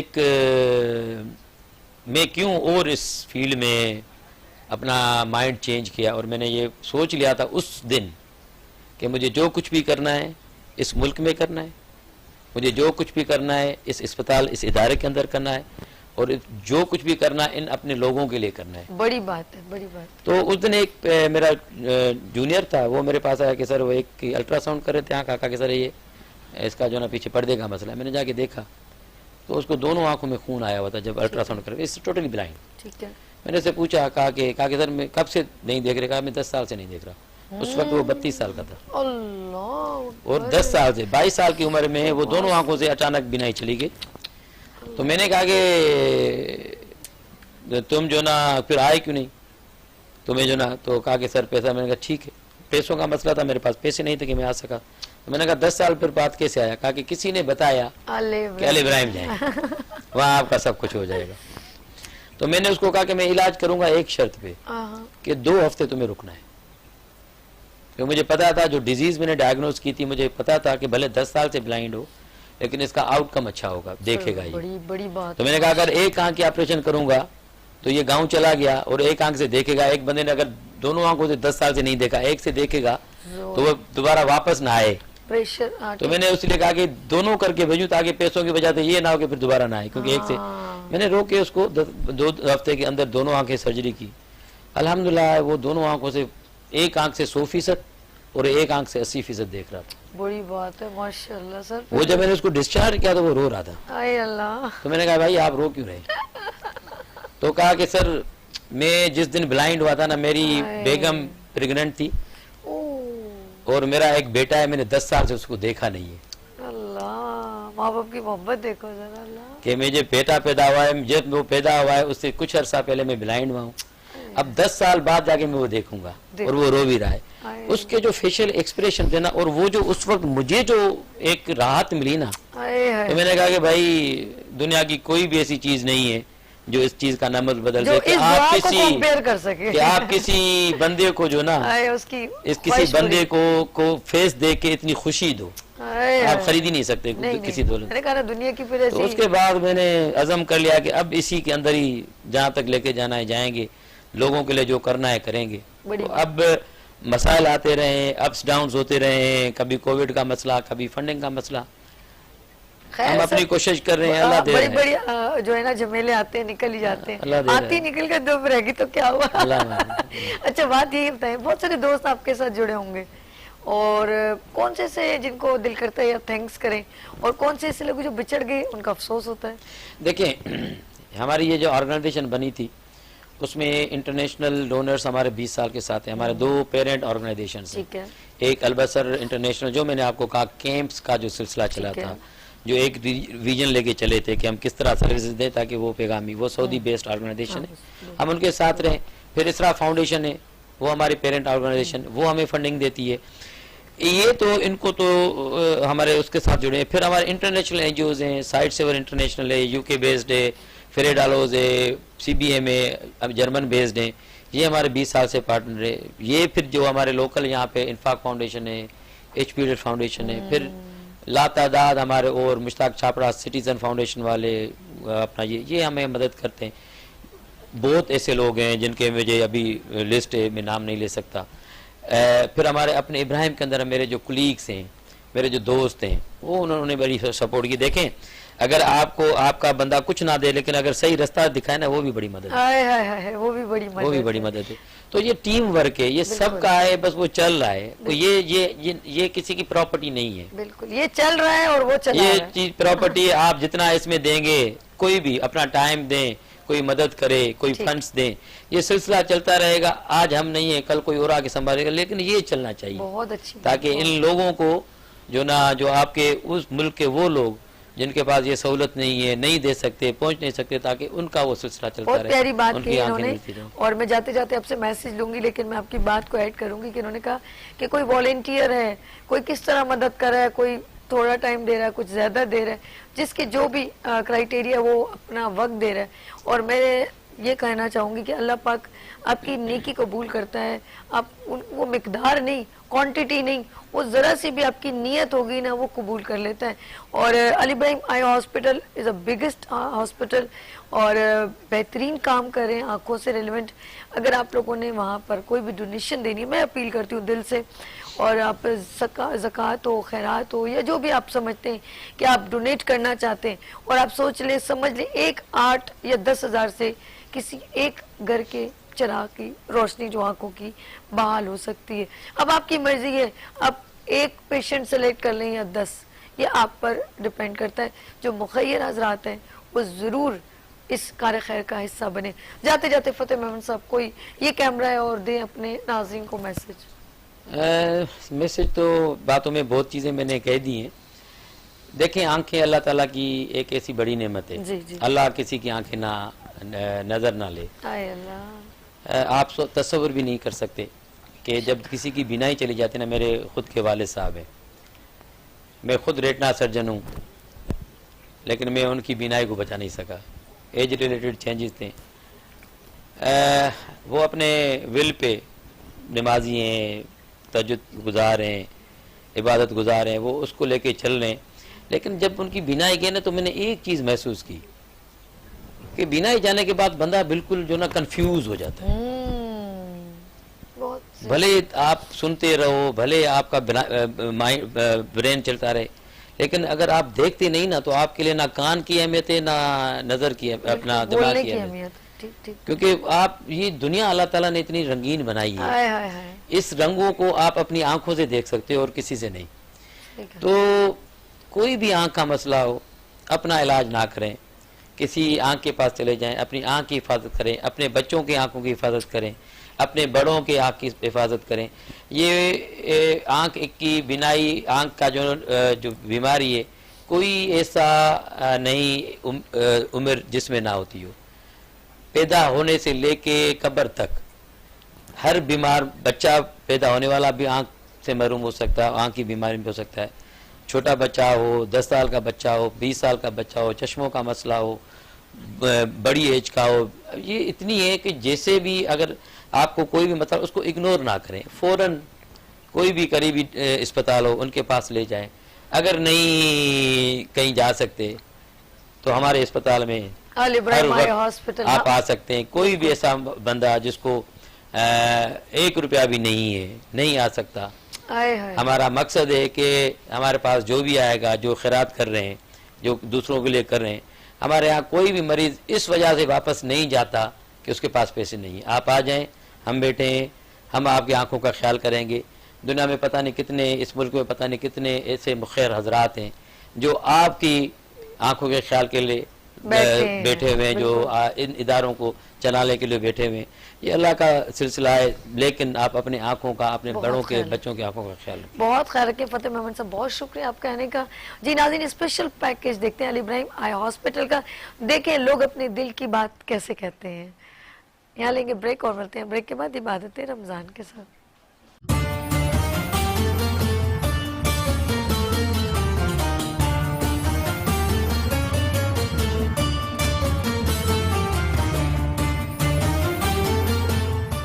मैं क्यों और इस फील्ड में अपना माइंड चेंज किया, और मैंने ये सोच लिया था उस दिन कि मुझे जो कुछ भी करना है इस मुल्क में करना है, मुझे जो कुछ भी करना है इस अस्पताल, इस इदारे के अंदर करना है, और जो कुछ भी करना है इन अपने लोगों के लिए करना है।
बड़ी बात है, बड़ी बात।
तो उस दिन एक मेरा जूनियर था, वो मेरे पास आया कि सर वो एक अल्ट्रासाउंड कर रहे थे आँख का, कि सर ये इसका जो ना पीछे पर्दे का मसला है। मैंने जाके देखा तो उसको दोनों आंखों में खून आया हुआ था जब अल्ट्रासाउंड कर, इस टोटली ब्लाइंड।
ठीक है।
मैंने से पूछा, कहा कि सर मैं कब से नहीं देख रहा? कहा मैं 10 साल से नहीं देख रहा। उस वक्त वो 32 साल का था,
अल्लाह।
और 10 साल से 22 साल की उम्र में वो दोनों आंखों से अचानक बीनाई चली गई। तो मैंने कहा कि तुम जो ना फिर आए क्यों नहीं तुम्हें जो ना? तो कहा कि सर पैसा। मैंने कहा ठीक है, पैसों का मसला था, मेरे पास पैसे नहीं थे कि मैं आ सका। तो मैंने कहा 10 साल फिर बात कैसे आया? कहा कि किसी ने बताया कि अल इब्राहिम जाए, वहाँ आपका सब कुछ हो जाएगा। तो मैंने उसको कहा कि मैं इलाज करूंगा एक शर्त पे, कि 2 हफ्ते तुम्हें रुकना है। क्योंकि मुझे पता था जो डिजीज मैंने डायग्नोज की थी, मुझे पता था कि भले 10 साल से ब्लाइंड हो लेकिन इसका आउटकम अच्छा होगा, देखेगा ये।
बड़ी बात।
तो मैंने कहा अगर एक आंख की ऑपरेशन करूंगा तो ये गांव चला गया, और एक आंख से देखेगा। एक बंदे ने अगर दोनों आंखों से 10 साल से नहीं देखा, एक से देखेगा तो वो दोबारा वापस ना आए।
प्रेशर।
तो मैंने उसलिए कहा कि दोनों करके भेजूं ताकि पैसों की वजह से ये ना हो कि फिर दोबारा ना आए, क्योंकि एक से मैंने रोक के उसको 2 हफ्ते के अंदर दोनों आंखें सर्जरी की। अल्हम्दुलिल्लाह वो दोनों आंखों से, एक आंख से 100% और एक आंख से 80% देख रहा था।
बड़ी बात है, माशाल्लाह सर।
वो जब मैंने उसको डिस्चार्ज किया तो वो रो रहा था।
आए अल्लाह।
तो मैंने कहा भाई आप रो क्यों रहे? तो कहा कि सर मैं जिस दिन ब्लाइंड हुआ था ना, मेरी बेगम प्रेग्नेंट थी और मेरा एक बेटा है, मैंने 10 साल से उसको देखा नहीं है।
अल्लाह, माँ बाप की मोहब्बत देखो जरा। अल्लाह
कि मुझे बेटा पैदा हुआ है, जब वो पैदा हुआ है उससे कुछ अरसा पहले मैं ब्लाइंड हुआ हूँ, अब 10 साल बाद जाके मैं वो देखूंगा, और वो रो भी रहा है। उसके जो फेशियल एक्सप्रेशन थे ना, और वो जो उस वक्त मुझे जो एक राहत मिली ना, तो मैंने कहा कि भाई दुनिया की कोई भी ऐसी चीज नहीं है जो इस चीज का नमज बदल दे, कि आप किसी बंदे को जो ना किसी बंदे को फेस दे के इतनी खुशी दो, आप खरीद ही नहीं सकते किसी दौलत।
दुनिया की।
तो उसके बाद मैंने अज़म कर लिया कि अब इसी के अंदर ही जहाँ तक लेके जाना है जाएंगे, लोगों के लिए जो करना है करेंगे। तो अब मसाइल आते रहे, अप्स डाउन होते रहे, कभी कोविड का मसला, कभी फंडिंग का मसला, हम अपनी कोशिश कर रहे हैं। अल्लाह दे रहा है।
बड़ी जो है ना झमेले आते हैं, निकल ही जाते हैं, आती निकल कर दुब रहेगी तो क्या हुआ। अच्छा बात यही बताएं, बहुत सारे दोस्त आपके साथ जुड़े होंगे, और कौन से जिनको दिल करता है या थैंक्स करें, और कौन से ऐसे लोग जो बिछड़ गए उनका अफसोस होता है?
देखिए हमारी ये जो ऑर्गेनाइजेशन बनी थी उसमें इंटरनेशनल डोनर्स हमारे 20 साल के साथ हैं। हमारे 2 पेरेंट ऑर्गेनाइजेशन हैं। एक अलबसर इंटरनेशनल, जो मैंने आपको कहा कैंप्स का जो सिलसिला चला था, जो एक विजन लेके चले थे कि हम किस तरह सर्विसेज दें ताकि वो पैगामी, वो सऊदी बेस्ड ऑर्गेनाइजेशन है, हम उनके साथ रहे। फिर इसरा फाउंडेशन है, वो हमारी पेरेंट ऑर्गेनाइजेशन, वो हमें फंडिंग देती है। ये तो इनको तो हमारे उसके साथ जुड़े हैं। फिर हमारे इंटरनेशनल एनजीओज हैं, साइड सेवर इंटरनेशनल है, यूके बेस्ड है, फेरेडालोज है, CBM है, अब जर्मन बेस्ड है, ये हमारे 20 साल से पार्टनर है। ये फिर जो हमारे लोकल यहाँ पे इन्फाक फाउंडेशन है, HPD फाउंडेशन है, फिर लातादाद हमारे और मुश्ताक छापड़ा सिटीजन फाउंडेशन वाले अपना ये हमें मदद करते हैं। बहुत ऐसे लोग हैं जिनके मुझे अभी लिस्ट है, मैं नाम नहीं ले सकता। फिर हमारे अपने इब्राहिम के अंदर मेरे जो कुलीग्स हैं, मेरे जो दोस्त हैं, वो उन्होंने बड़ी सपोर्ट की। देखें अगर आपको आपका बंदा कुछ ना दे लेकिन अगर सही रास्ता दिखाए ना, वो भी बड़ी मदद है, वो भी बड़ी मदद है। तो ये टीम वर्क है, ये सबका है, बस वो चल रहा है। तो ये किसी की प्रॉपर्टी नहीं है,
बिल्कुल ये चल रहा है और वो चल रहा है।
ये चीज प्रॉपर्टी आप जितना इसमें देंगे, कोई भी अपना टाइम दें, कोई मदद करे, कोई फंड्स दें, ये सिलसिला चलता रहेगा। आज हम नहीं है, कल कोई और आके संभालेगा, लेकिन ये चलना चाहिए।
बहुत अच्छी,
ताकि इन लोगों को जो आपके उस मुल्क के वो लोग जिनके पास ये सहूलत नहीं है, नहीं दे सकते, पहुंच नहीं सकते, ताकि उनका वो सिलसिला चलता रहे।
बहुत प्यारी बात की इन्होंने, और मैं जाते जाते आपसे मैसेज लूंगी, लेकिन मैं आपकी बात को ऐड करूंगी कि इन्होंने कहा कि कोई वॉलेंटियर है, कोई किस तरह मदद कर रहा है, कोई थोड़ा टाइम दे रहा है, कुछ ज़्यादा दे रहा है, जिसके जो भी क्राइटेरिया वो अपना वक्त दे रहा है। और मैं ये कहना चाहूँगी कि अल्लाह पाक आपकी नेकी कबूल करता है। आप वो मिकदार नहीं, क्वांटिटी नहीं, वो ज़रा सी भी आपकी नीयत होगी ना, वो कबूल कर लेता है। और Ali Ibrahim eye hospital is a biggest hospital और बेहतरीन काम कर रहे हैं आँखों से रिलेवेंट। अगर आप लोगों ने वहाँ पर कोई भी डोनेशन देनी है, मैं अपील करती हूँ दिल से, और आप ज़कात हो, खैरात हो, या जो भी आप समझते हैं कि आप डोनेट करना चाहते हैं, और आप सोच लें, समझ लें, 1, 8 या 10,000 से किसी एक घर के चिराग की रोशनी जो आंखों की बहाल हो सकती है। अब आपकी मर्जी है, आप एक पेशेंट सेलेक्ट कर लें या 10, ये आप पर डिपेंड करता है। जो मुखय्यर हजरात हैं वो ज़रूर इस कार खैर का हिस्सा बने। जाते जाते फतेह मेमन साहब कोई ये कैमरा है और दें अपने नाज़रीन को मैसेज।
मैसेज तो बातों में बहुत चीज़ें मैंने कह दी हैं। देखें, आंखें अल्लाह ताला की एक ऐसी बड़ी नेमत है।
जी जी,
अल्लाह किसी की आंखें ना नज़र ना ले।
आए अल्लाह।
आप तस्वर भी नहीं कर सकते कि जब किसी की बीनाई चली जाती है ना। मेरे खुद के वालिद साहब हैं, मैं खुद रेटना सर्जन हूँ, लेकिन मैं उनकी बीनाई को बचा नहीं सका। एज रिलेटेड चेंजेस थे। वो अपने विल पे नमाजी हैं, तहज्जुद गुजार हैं, इबादत गुजार हैं, वो उसको लेके चल रहे हैं। लेकिन जब उनकी बीनाई गई ना, तो मैंने एक चीज़ महसूस की कि बीनाई जाने के बाद बंदा बिल्कुल जो ना कंफ्यूज हो जाता है। भले आप सुनते रहो, भले आपका ब्रेन चलता रहे, लेकिन अगर आप देखते नहीं ना, तो आपके लिए ना कान की अहमियत है, ना नज़र की, अपना दिमाग की अहमियत। क्योंकि आप ये दुनिया अल्लाह ताला ने इतनी रंगीन बनाई है, इस रंगों को आप अपनी आंखों से देख सकते हो और किसी से नहीं। तो कोई भी आंख का मसला हो, अपना इलाज ना करें, किसी आंख के पास चले जाएं, अपनी आंख की हिफाजत करें, अपने बच्चों की आंखों की हिफाजत करें, अपने बड़ों के आंख की हिफाजत करें। ये आंख की बिनाई, आंख का जो बीमारी है, कोई ऐसा नहीं उम्र जिसमें ना होती हो। पैदा होने से लेके कब्र तक हर बीमार बच्चा पैदा होने वाला भी आंख से महरूम हो सकता है, आंख की बीमारी में हो सकता है। छोटा बच्चा हो, 10 साल का बच्चा हो, 20 साल का बच्चा हो, चश्मों का मसला हो, बड़ी एज का हो, ये इतनी है कि जैसे भी अगर आपको कोई भी मतलब उसको इग्नोर ना करें, फ़ौरन कोई भी करीबी अस्पताल हो उनके पास ले जाएं। अगर नहीं कहीं जा सकते तो हमारे अस्पताल में
अली इब्राहिम आई हॉस्पिटल
आप आ सकते हैं। कोई भी ऐसा बंदा जिसको 1 रुपया भी नहीं है, नहीं आ सकता। हमारा मकसद है कि हमारे पास जो भी आएगा, जो खैरात कर रहे हैं, जो दूसरों के लिए कर रहे हैं, हमारे यहाँ कोई भी मरीज़ इस वजह से वापस नहीं जाता कि उसके पास पैसे नहीं है। आप आ जाएं, हम बैठे हैं, हम आपकी आंखों का ख्याल करेंगे। दुनिया में पता नहीं कितने, इस मुल्क में पता नहीं कितने ऐसे मुखैर हजरात हैं जो आपकी आंखों के ख्याल के लिए बैठे हुए हैं, जो इन इदारों को चलाने के लिए बैठे हुए हैं। ये अल्लाह का सिलसिला है, लेकिन आप अपने आंखों का, अपने बड़ों के, बच्चों की आंखों का ख्याल रखें।
बहुत खैर रखें फतेह मेमन साहब, बहुत शुक्रिया आप कहने का। जी नाज़रीन, स्पेशल पैकेज देखते हैं अली इब्राहिम आई हॉस्पिटल का। देखें लोग अपने दिल की बात कैसे कहते हैं। यहाँ लेंगे ब्रेक और मिलते हैं ब्रेक के बाद इबादत रमज़ान के साथ।